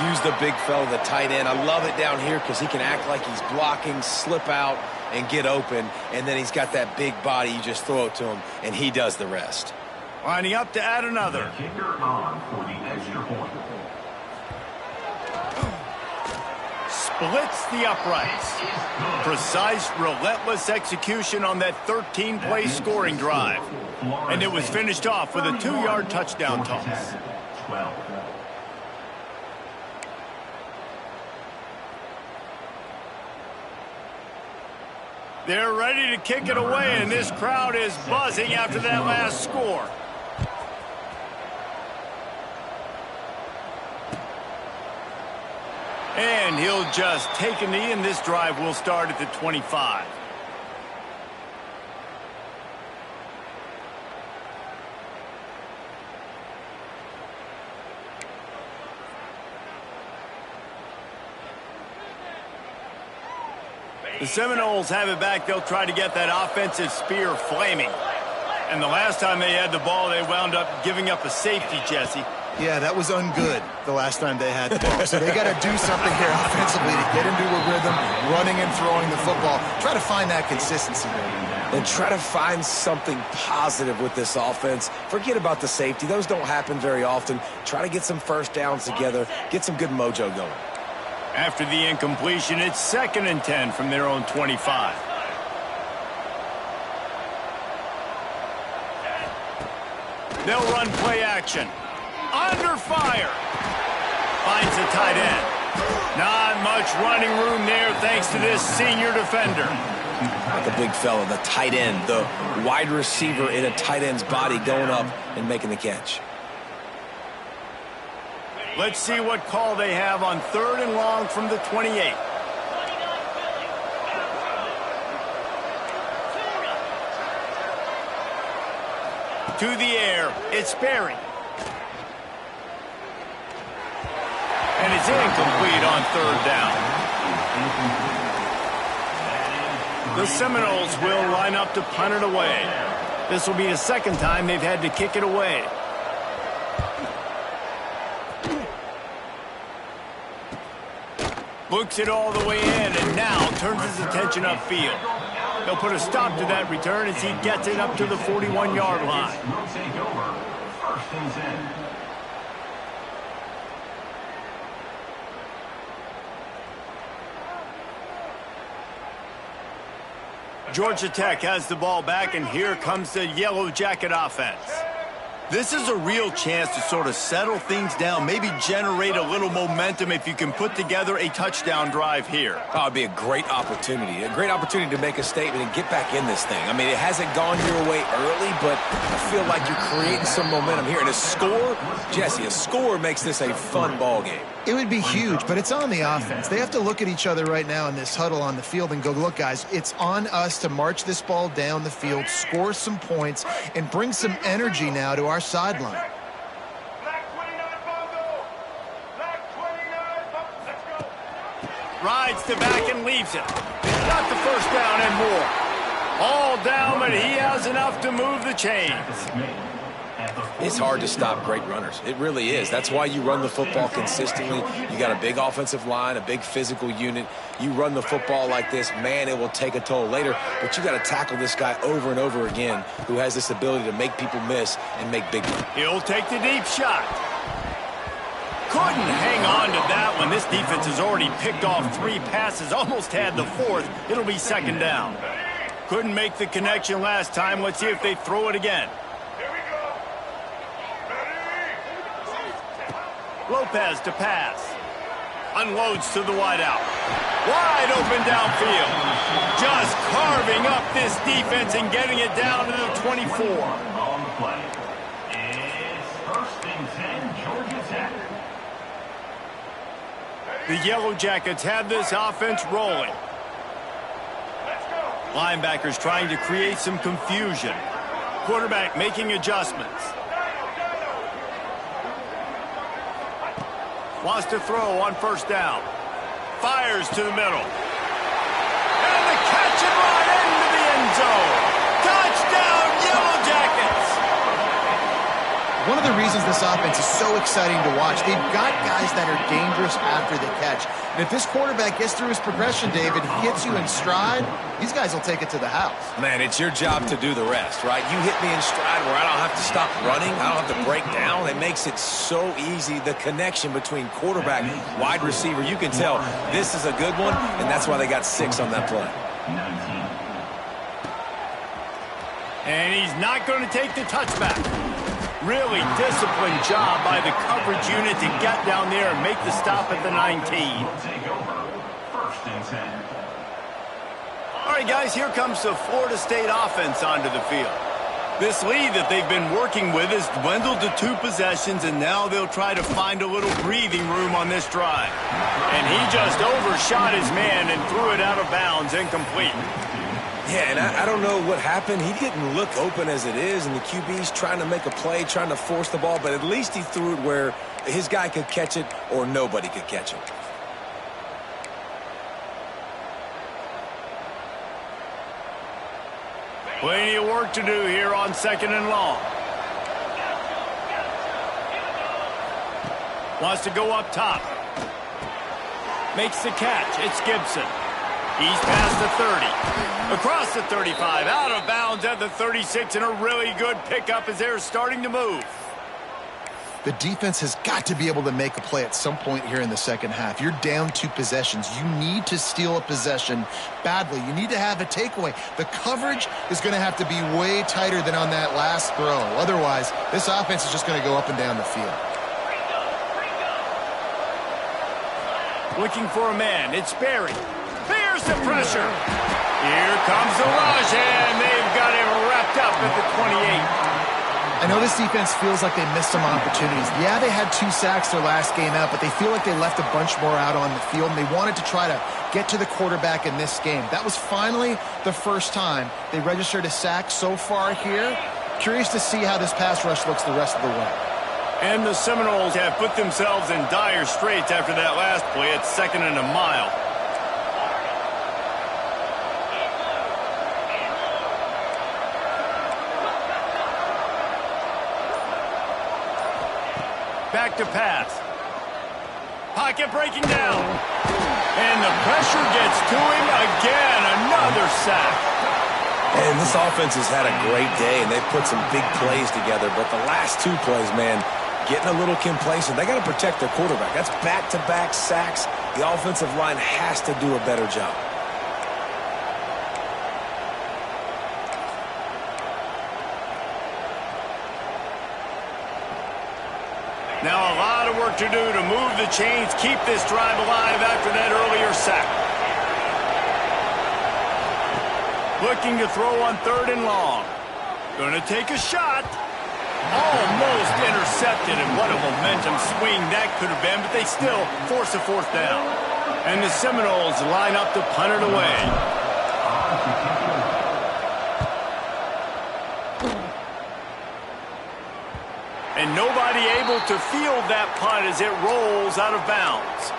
use the big fella, the tight end. I love it down here because he can act like he's blocking, slip out, and get open. And then he's got that big body. You just throw it to him, and he does the rest. Lining up to add another. The kicker on for the extra point. Splits the uprights. Precise, relentless execution on that 13-play scoring drive. And it was finished off with a 2-yard touchdown toss. 12. They're ready to kick it away, and this crowd is buzzing after that last score. And he'll just take a knee, and this drive will start at the 25. The Seminoles have it back. They'll try to get that offensive spear flaming. And the last time they had the ball, they wound up giving up a safety, Jesse. Yeah, that was ungood the last time they had the ball. So they got to do something here offensively to get into a rhythm, running and throwing the football. Try to find that consistency, baby. And try to find something positive with this offense. Forget about the safety. Those don't happen very often. Try to get some 1st downs together, get some good mojo going. After the incompletion, it's 2nd and 10 from their own 25. They'll run play action. Under fire. Finds the tight end. Not much running room there thanks to this senior defender. The big fella, the tight end, the wide receiver in a tight end's body going up and making the catch. Let's see what call they have on 3rd and long from the 28. To the air, it's Berry. And it's incomplete on 3rd down. The Seminoles will line up to punt it away. This will be the 2nd time they've had to kick it away. Books it all the way in, and now turns his attention upfield. They'll put a stop to that return as he gets it up to the 41-yard line. Will take over. 1st and 10. Georgia Tech has the ball back, and here comes the Yellow Jacket offense. This is a real chance to sort of settle things down, maybe generate a little momentum if you can put together a touchdown drive here. Oh, it'd be a great opportunity to make a statement and get back in this thing. I mean, it hasn't gone your way early, but I feel like you're creating some momentum here. And a score, Jesse, a score makes this a fun ball game. It would be huge, but it's on the offense. They have to look at each other right now in this huddle on the field and go, look, guys, it's on us to march this ball down the field, score some points, and bring some energy now to our sideline. Rides to back and leaves it. Got the first down and more. All down, but he has enough to move the chains. It's hard to stop great runners. It really is. That's why you run the football consistently. You got a big offensive line, a big physical unit. You run the football like this, man, it will take a toll later. But you got to tackle this guy over and over again who has this ability to make people miss and make big ones. He'll take the deep shot. Couldn't hang on to that one. This defense has already picked off 3 passes, almost had the 4th. It'll be second down. Couldn't make the connection last time. Let's see if they throw it again. Lopez to pass. Unloads to the wideout. Wide open downfield. Just carving up this defense and getting it down to the 24. On the play. It's first and 10, Georgia Tech. The Yellow Jackets have this offense rolling. Linebackers trying to create some confusion. Quarterback making adjustments. Wants to throw on first down. Fires to the middle. And the catch and run into the end zone. Touchdown, Yellow Jackets! One of the reasons this offense is so exciting to watch, they've got guys that are dangerous after the catch. And if this quarterback gets through his progression, David, he gets you in stride, these guys will take it to the house. Man, it's your job to do the rest, right? You hit me in stride where I don't have to stop running. I don't have to break down. It makes it so easy. The connection between quarterback, wide receiver, you can tell this is a good one, and that's why they got 6 on that play. 19. And he's not going to take the touchback. Really disciplined job by the coverage unit to get down there and make the stop at the 19. Will take over. First and 10. All right, guys, here comes the Florida State offense onto the field. This lead that they've been working with has dwindled to 2 possessions, and now they'll try to find a little breathing room on this drive. And he just overshot his man and threw it out of bounds, incomplete. Yeah, and I don't know what happened. He didn't look open as it is, and the QB's trying to make a play, trying to force the ball, but at least he threw it where his guy could catch it or nobody could catch it. Plenty of work to do here on second and long. Wants to go up top. Makes the catch. It's Gibson. He's past the 30. Across the 35. Out of bounds at the 36. And a really good pickup as they're starting to move. The defense has got to be able to make a play at some point here in the second half. You're down 2 possessions. You need to steal a possession badly. You need to have a takeaway. The coverage is going to have to be way tighter than on that last throw. Otherwise, this offense is just going to go up and down the field. Looking for a man. It's Barry. There's the pressure. Here comes the rush, and they've got him wrapped up at the 28. I know this defense feels like they missed some opportunities. Yeah, they had 2 sacks their last game out, but they feel like they left a bunch more out on the field, and they wanted to try to get to the quarterback in this game. That was finally the first time they registered a sack so far here. Curious to see how this pass rush looks the rest of the way. And the Seminoles have put themselves in dire straits after that last play. It's 2nd and a mile. Back to pass. Pocket breaking down. And the pressure gets to him again. Another sack. And this offense has had a great day, and they've put some big plays together. But the last 2 plays, man, getting a little complacent. They got to protect their quarterback. That's back-to-back sacks. The offensive line has to do a better job. Now a lot of work to do to move the chains, keep this drive alive after that earlier sack. Looking to throw on 3rd and long. Going to take a shot. Almost intercepted, and what a momentum swing that could have been, but they still force a 4th down. And the Seminoles line up to punt it away. And nobody able to field that punt as it rolls out of bounds.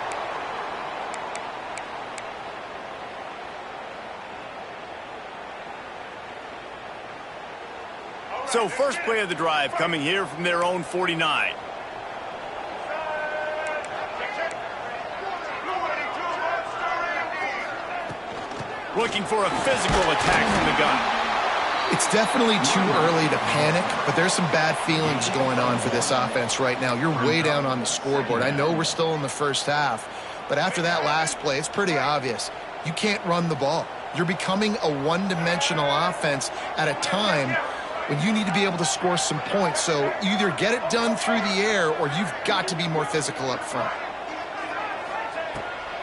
So first play of the drive coming here from their own 49. Looking for a physical attack from the gun. It's definitely too early to panic, but there's some bad feelings going on for this offense right now. You're way down on the scoreboard. I know we're still in the first half, but after that last play, it's pretty obvious. You can't run the ball. You're becoming a one-dimensional offense at a time when you need to be able to score some points. So either get it done through the air or you've got to be more physical up front.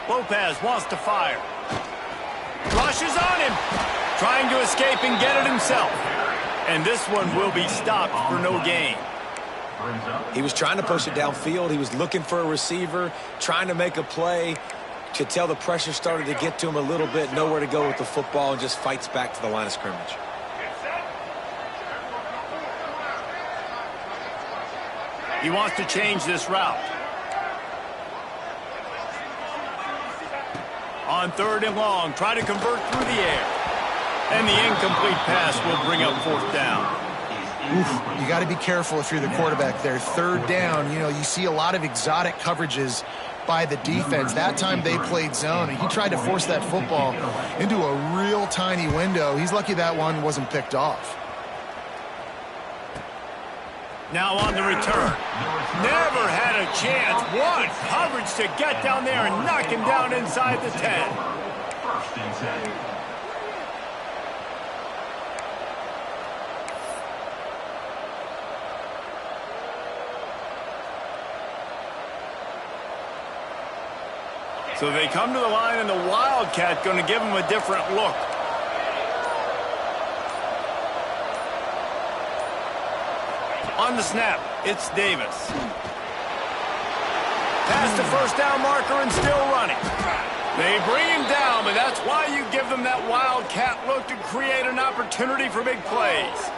Lopez wants to fire. Rushes on him. Trying to escape and get it himself. And this one will be stopped for no gain. He was trying to push it downfield. He was looking for a receiver, trying to make a play. Could tell the pressure started to get to him a little bit. Nowhere to go with the football, and just fights back to the line of scrimmage. He wants to change this route. On 3rd and long, try to convert through the air. And the incomplete pass will bring up 4th down. Oof, you got to be careful if you're the quarterback there. 3rd down, you know, you see a lot of exotic coverages by the defense. That time they played zone, and he tried to force that football into a real tiny window. He's lucky that one wasn't picked off. Now on the return. Never had a chance. What coverage to get down there and knock him down inside the 10. 1st and 10. So they come to the line, and the Wildcat going to give him a different look. On the snap, it's Davis. Past the 1st down marker and still running. They bring him down, but that's why you give them that Wildcat look to create an opportunity for big plays.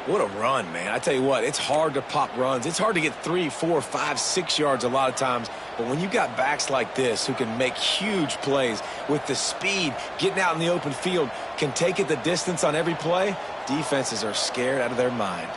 What a run, man. I tell you what, it's hard to pop runs. It's hard to get 3, 4, 5, 6 yards a lot of times. But when you got backs like this who can make huge plays with the speed, getting out in the open field, can take it the distance on every play, defenses are scared out of their mind.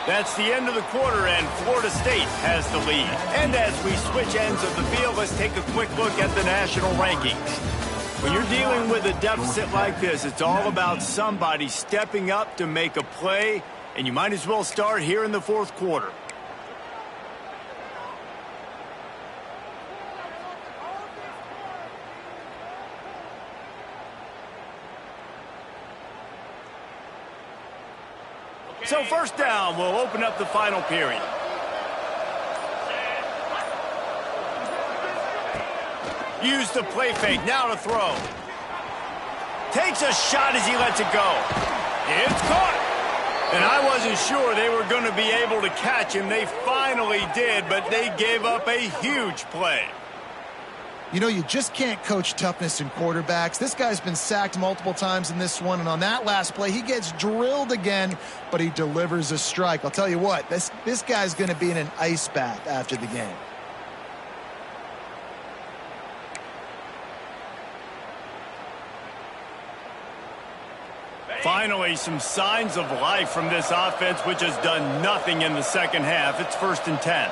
That's the end of the quarter, and Florida State has the lead. And as we switch ends of the field, let's take a quick look at the national rankings. When you're dealing with a deficit like this, it's all about somebody stepping up to make a play, and you might as well start here in the 4th quarter. So 1st down will open up the final period. Use the play fake, now to throw. Takes a shot as he lets it go. It's caught. And I wasn't sure they were going to be able to catch him. They finally did, but they gave up a huge play. You know, you just can't coach toughness in quarterbacks. This guy's been sacked multiple times in this one, and on that last play, he gets drilled again, but he delivers a strike. I'll tell you what, this guy's going to be in an ice bath after the game. Finally, some signs of life from this offense, which has done nothing in the second half. It's 1st and 10.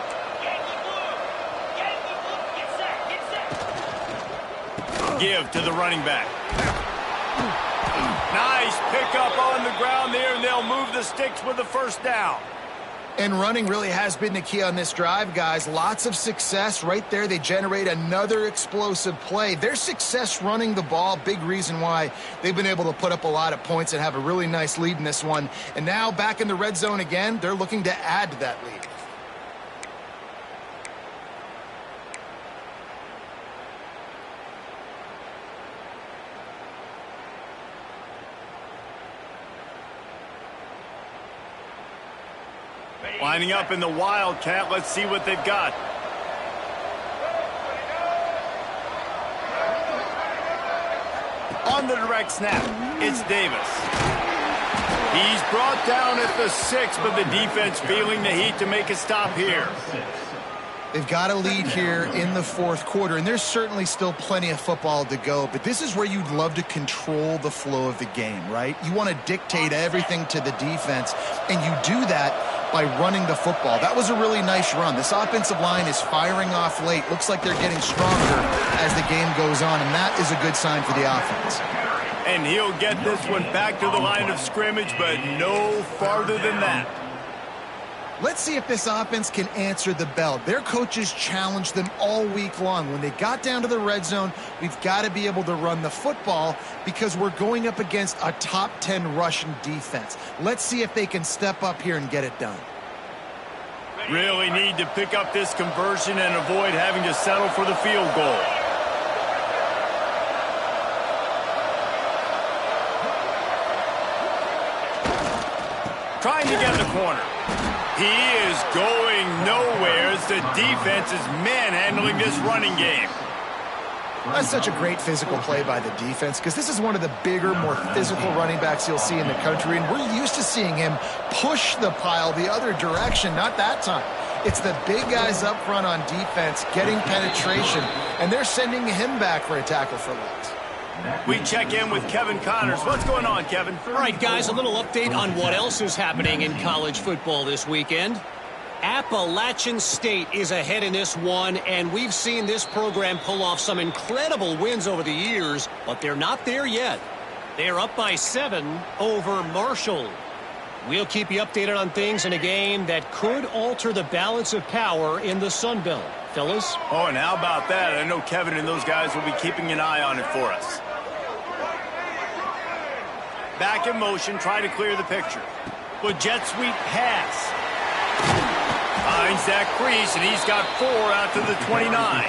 give to the running back. Nice pickup on the ground there, and they'll move the sticks with the first down. And running really has been the key on this drive, guys. Lots of success right there. They generate another explosive play. Their success running the ball, big reason why they've been able to put up a lot of points and have a really nice lead in this one. And now back in the red zone again, they're looking to add to that lead. Lining up in the Wildcat. Let's see what they've got. On the direct snap, it's Davis. He's brought down at the 6, but the defense feeling the heat to make a stop here. They've got a lead here in the fourth quarter, and there's certainly still plenty of football to go, but this is where you'd love to control the flow of the game, right? You want to dictate everything to the defense, and you do that by running the football. That was a really nice run. This offensive line is firing off late. Looks like they're getting stronger as the game goes on, and that is a good sign for the offense. And he'll get this one back to the line of scrimmage, but no farther than that. Let's see if this offense can answer the bell. Their coaches challenged them all week long. When they got down to the red zone, we've got to be able to run the football because we're going up against a top 10 Russian defense. Let's see if they can step up here and get it done. Really need to pick up this conversion and avoid having to settle for the field goal. Trying to get in the corner. He is going nowhere as the defense is manhandling this running game. That's such a great physical play by the defense because this is one of the bigger, more physical running backs you'll see in the country, and we're used to seeing him push the pile the other direction. Not that time. It's the big guys up front on defense getting penetration, and they're sending him back for a tackle for loss. We check in with Kevin Connors. What's going on, Kevin? All right, guys, a little update on what else is happening in college football this weekend. Appalachian State is ahead in this one, and we've seen this program pull off some incredible wins over the years, but they're not there yet. They're up by 7 over Marshall. We'll keep you updated on things in a game that could alter the balance of power in the Sun Belt. Fellas? Oh, and how about that? I know Kevin and those guys will be keeping an eye on it for us. Back in motion, try to clear the picture. With jet sweep pass. Finds that crease, and he's got 4 out to the 29.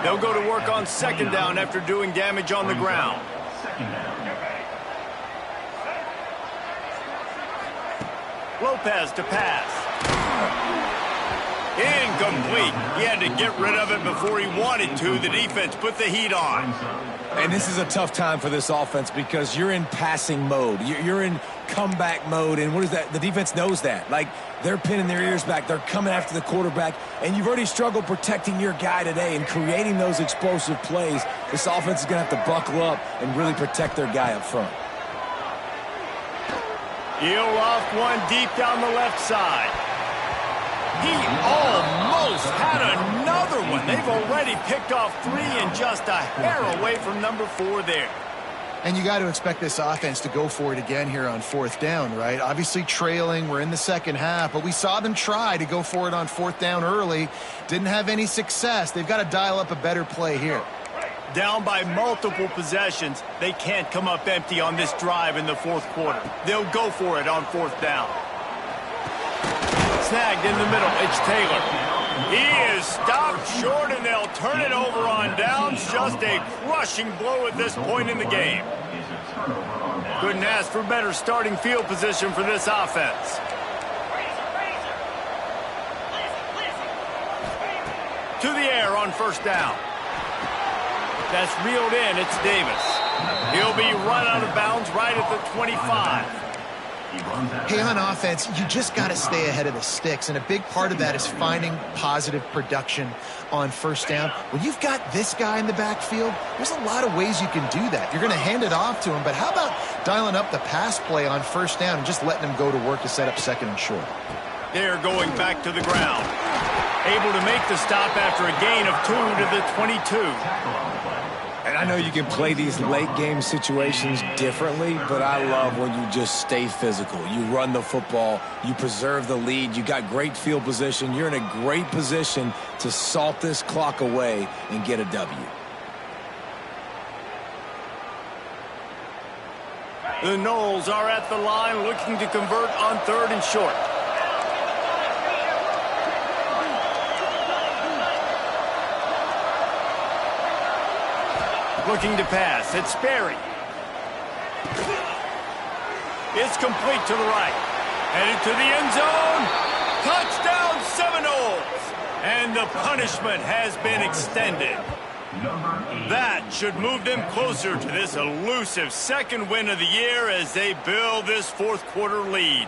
They'll go to work on second down after doing damage on the ground. Lopez to pass. Incomplete. He had to get rid of it before he wanted to. The defense put the heat on. And this is a tough time for this offense because you're in passing mode. You're in comeback mode, and what is that? The defense knows that. Like, they're pinning their ears back. They're coming after the quarterback, and you've already struggled protecting your guy today and creating those explosive plays. This offense is going to have to buckle up and really protect their guy up front. He'll loft one deep down the left side. He almost had another one. They've already picked off 3 and just a hair away from number 4 there. And you got to expect this offense to go for it again here on fourth down, right? Obviously trailing. We're in the second half, but we saw them try to go for it on fourth down early. Didn't have any success. They've got to dial up a better play here. Down by multiple possessions, they can't come up empty on this drive in the fourth quarter. They'll go for it on fourth down. Snagged in the middle, it's Taylor. He is stopped short, and they'll turn it over on downs. Just a crushing blow at this point in the game. Couldn't ask for better starting field position for this offense. To the air on first down. That's reeled in. It's Davis. He'll be run out of bounds right at the 25. Hey, on offense, you just got to stay ahead of the sticks, and a big part of that is finding positive production on first down. When you've got this guy in the backfield, there's a lot of ways you can do that. You're going to hand it off to him, but how about dialing up the pass play on first down and just letting him go to work to set up second and short? They're going back to the ground. Able to make the stop after a gain of 2 to the 22. And I know you can play these late game situations differently, but I love when you just stay physical. You run the football, you preserve the lead, you got great field position, you're in a great position to salt this clock away and get a W. The Noles are at the line looking to convert on 3rd and short. Looking to pass. It's Sperry. It's complete to the right. Headed to the end zone. Touchdown Seminoles. And the punishment has been extended. That should move them closer to this elusive second win of the year as they build this fourth quarter lead.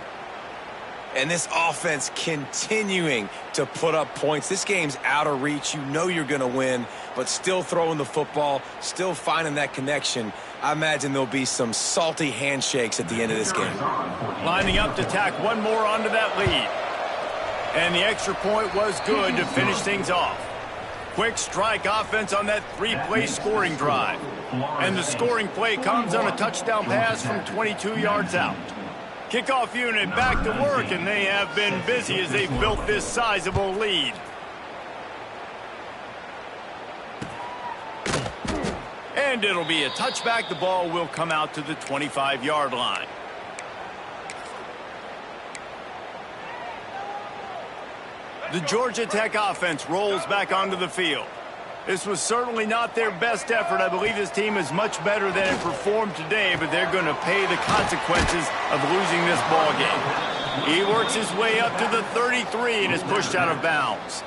And this offense continuing to put up points. This game's out of reach. You know you're going to win, but still throwing the football, still finding that connection. I imagine there'll be some salty handshakes at the end of this game. Lining up to tack one more onto that lead. And the extra point was good to finish things off. Quick strike offense on that 3-play scoring drive. And the scoring play comes on a touchdown pass from 22 yards out. Kickoff unit back to work, and they have been busy as they built this sizable lead. And it'll be a touchback. The ball will come out to the 25-yard line. The Georgia Tech offense rolls back onto the field. This was certainly not their best effort. I believe this team is much better than it performed today, but they're going to pay the consequences of losing this ball game. He works his way up to the 33 and is pushed out of bounds.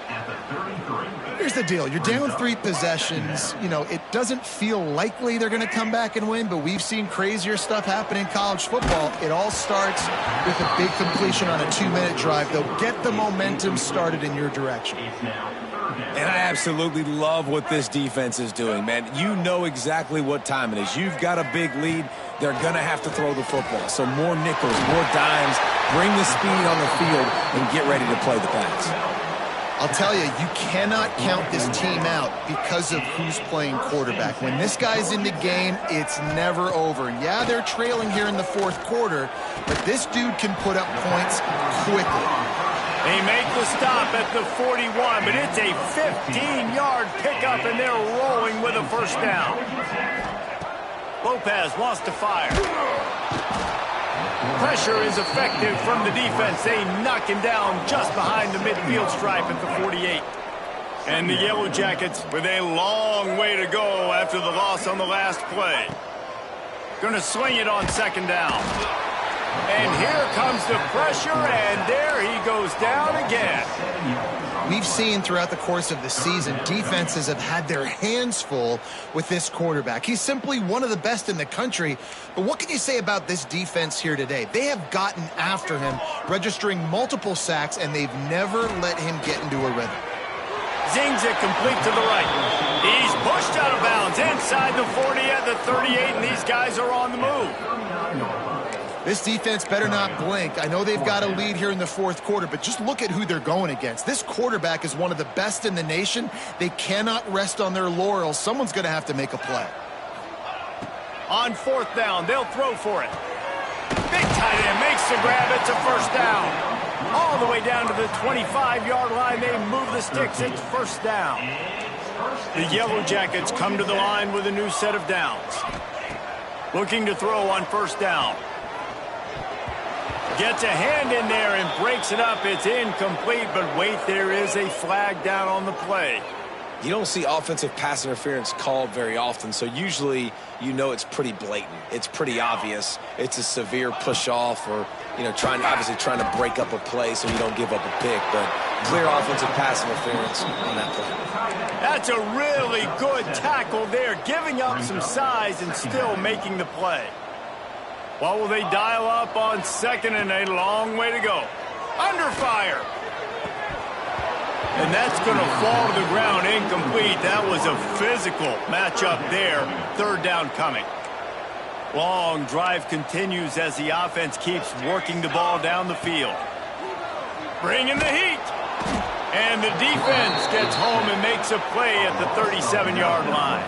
Here's the deal. You're down 3 possessions. You know, it doesn't feel likely they're going to come back and win, but we've seen crazier stuff happen in college football. It all starts with a big completion on a 2-minute drive. They'll get the momentum started in your direction. And I absolutely love what this defense is doing, man. You know exactly what time it is. You've got a big lead. They're going to have to throw the football. So more nickels, more dimes, bring the speed on the field, and get ready to play the pass. I'll tell you, you cannot count this team out because of who's playing quarterback. When this guy's in the game, it's never over. And yeah, they're trailing here in the fourth quarter, but this dude can put up points quickly. They make the stop at the 41, but it's a 15-yard pickup, and they're rolling with a first down. Lopez wants to fire. Pressure is effective from the defense. They knock him down just behind the midfield stripe at the 48. And the Yellow Jackets with a long way to go after the loss on the last play. Going to swing it on second down. And here comes the pressure, and there he goes down again. We've seen throughout the course of the season, defenses have had their hands full with this quarterback. He's simply one of the best in the country. But what can you say about this defense here today? They have gotten after him, registering multiple sacks, and they've never let him get into a rhythm. Zings it complete to the right. He's pushed out of bounds inside the 40 at the 38, and these guys are on the move. This defense better not blink. I know they've got a lead here in the fourth quarter, but just look at who they're going against. This quarterback is one of the best in the nation. They cannot rest on their laurels. Someone's going to have to make a play. On fourth down, they'll throw for it. Big tight end makes the grab. It's a first down. All the way down to the 25-yard line. They move the sticks. It's first down. The Yellow Jackets come to the line with a new set of downs. Looking to throw on first down. Gets a hand in there and breaks it up. It's incomplete, but wait, there is a flag down on the play. You don't see offensive pass interference called very often, so usually you know it's pretty blatant. It's pretty obvious. It's a severe push-off or, you know, obviously trying to break up a play so you don't give up a pick, but clear offensive pass interference on that play. That's a really good tackle there, giving up some size and still making the play. What will they dial up on second, and a long way to go? Under fire. And that's going to fall to the ground incomplete. That was a physical matchup there. Third down coming. Long drive continues as the offense keeps working the ball down the field. Bringing the heat. And the defense gets home and makes a play at the 37-yard line.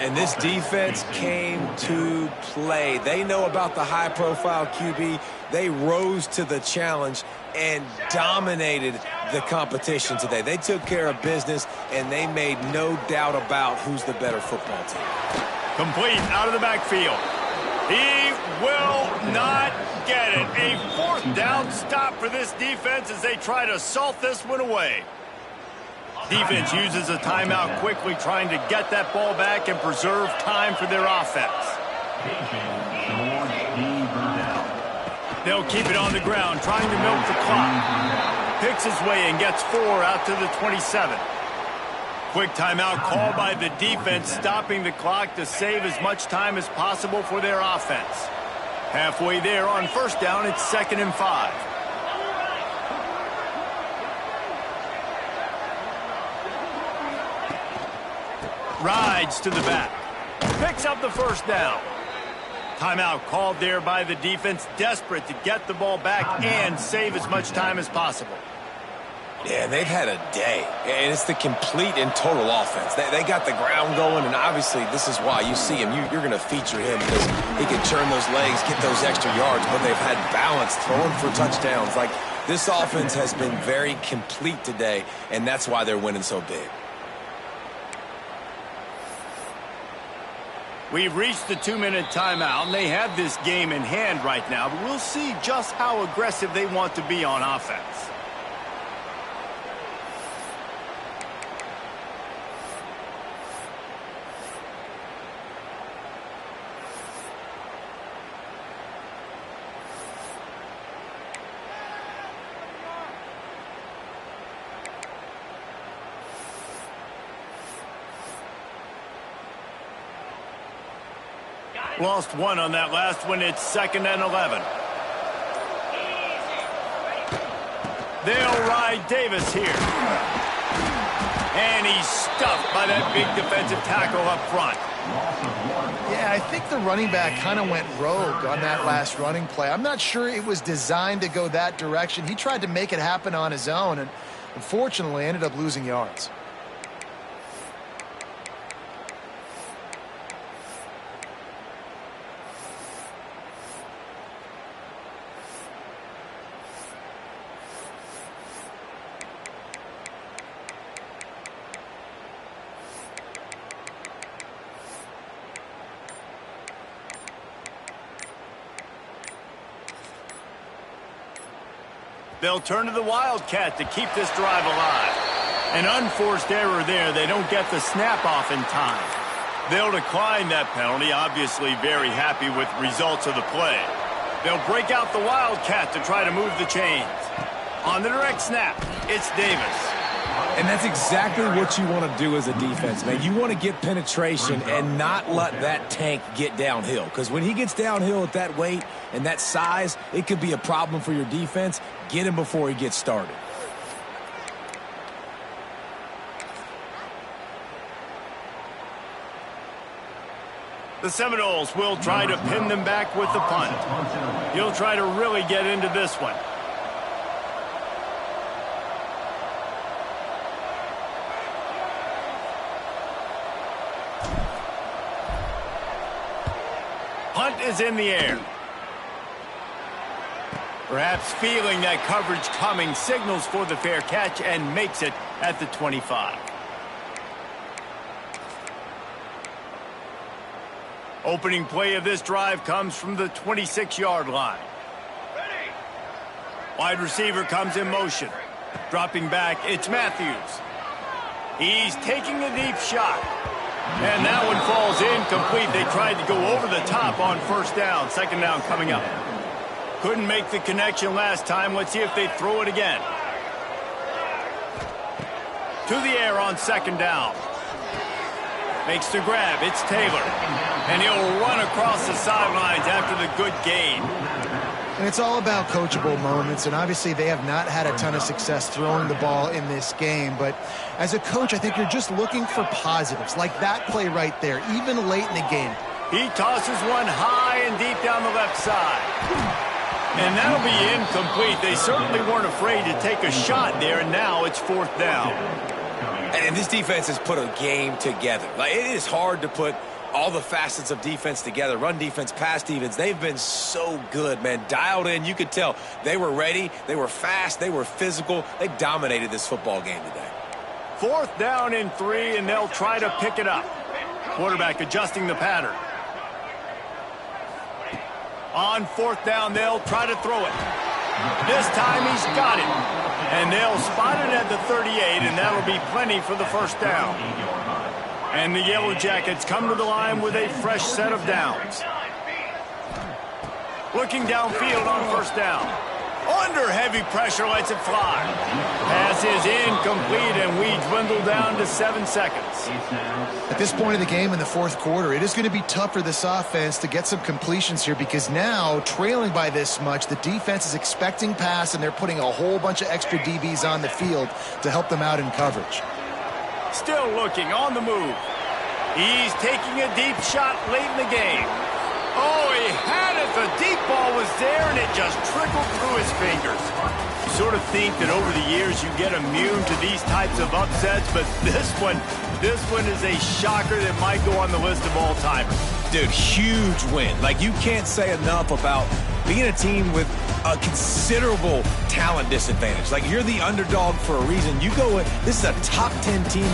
And this defense came to play. They know about the high-profile QB. They rose to the challenge and dominated the competition today. They took care of business, and they made no doubt about who's the better football team. Complete out of the backfield. He will not get it. A fourth down stop for this defense as they try to salt this one away. Defense uses a timeout quickly, trying to get that ball back and preserve time for their offense. They'll keep it on the ground, trying to milk the clock. Picks his way and gets 4 out to the 27. Quick timeout called by the defense, stopping the clock to save as much time as possible for their offense. Halfway there on first down, it's 2nd and 5. Rides to the back. Picks up the first down. Timeout called there by the defense, desperate to get the ball back and save as much time as possible. Yeah, they've had a day, and it's the complete and total offense. They got the ground going, and obviously this is why you see him. You're going to feature him because he can turn those legs, get those extra yards, but they've had balance, throwing for touchdowns. Like, this offense has been very complete today, and that's why they're winning so big. We've reached the 2-minute timeout, and they have this game in hand right now, but we'll see just how aggressive they want to be on offense. Lost one on that last one. It's 2nd and 11. They'll ride Davis here. And he's stuffed by that big defensive tackle up front. Yeah, I think the running back kind of went rogue on that last running play. I'm not sure it was designed to go that direction. He tried to make it happen on his own and unfortunately ended up losing yards. They'll turn to the Wildcat to keep this drive alive. An unforced error there. They don't get the snap off in time. They'll decline that penalty, obviously very happy with results of the play. They'll break out the Wildcat to try to move the chains. On the direct snap, it's Davis. And that's exactly what you want to do as a defense, man. You want to get penetration and not let that tank get downhill. Because when he gets downhill at that weight and that size, it could be a problem for your defense. Get him before he gets started. The Seminoles will try to pin them back with the punt. He'll try to really get into this one. Punt is in the air. Perhaps feeling that coverage coming, signals for the fair catch and makes it at the 25. Opening play of this drive comes from the 26-yard line. Wide receiver comes in motion. Dropping back, it's Matthews. He's taking a deep shot. And that one falls incomplete. They tried to go over the top on first down. 2nd down coming up. Couldn't make the connection last time. Let's see if they throw it again. To the air on 2nd down. Makes the grab. It's Taylor. And he'll run across the sidelines after the good gain. And it's all about coachable moments, and obviously they have not had a ton of success throwing the ball in this game. But as a coach, I think you're just looking for positives, like that play right there, even late in the game. He tosses one high and deep down the left side. And that'll be incomplete. They certainly weren't afraid to take a shot there, and now it's 4th down. And this defense has put a game together. Like, it is hard to put all the facets of defense together. Run defense, pass defense. They've been so good, man. Dialed in. You could tell they were ready. They were fast. They were physical. They dominated this football game today. 4th down and 3, and they'll try to pick it up. Quarterback adjusting the pattern. On 4th down, they'll try to throw it. This time he's got it. And they'll spot it at the 38, and that'll be plenty for the 1st down. And the Yellow Jackets come to the line with a fresh set of downs. Looking downfield on 1st down. Under heavy pressure, lets it fly. Pass is incomplete, and we dwindle down to 7 seconds. At this point of the game in the 4th quarter, it is going to be tough for this offense to get some completions here because now, trailing by this much, the defense is expecting pass, and they're putting a whole bunch of extra DBs on the field to help them out in coverage. Still looking on the move. He's taking a deep shot late in the game. Oh, he had it. The deep ball was there, and it just trickled through his fingers. You sort of think that over the years you get immune to these types of upsets, but this one is a shocker that might go on the list of all-timers. Dude, huge win. Like, you can't say enough about being a team with a considerable talent disadvantage. Like, you're the underdog for a reason. You go in, this is a top 10 team.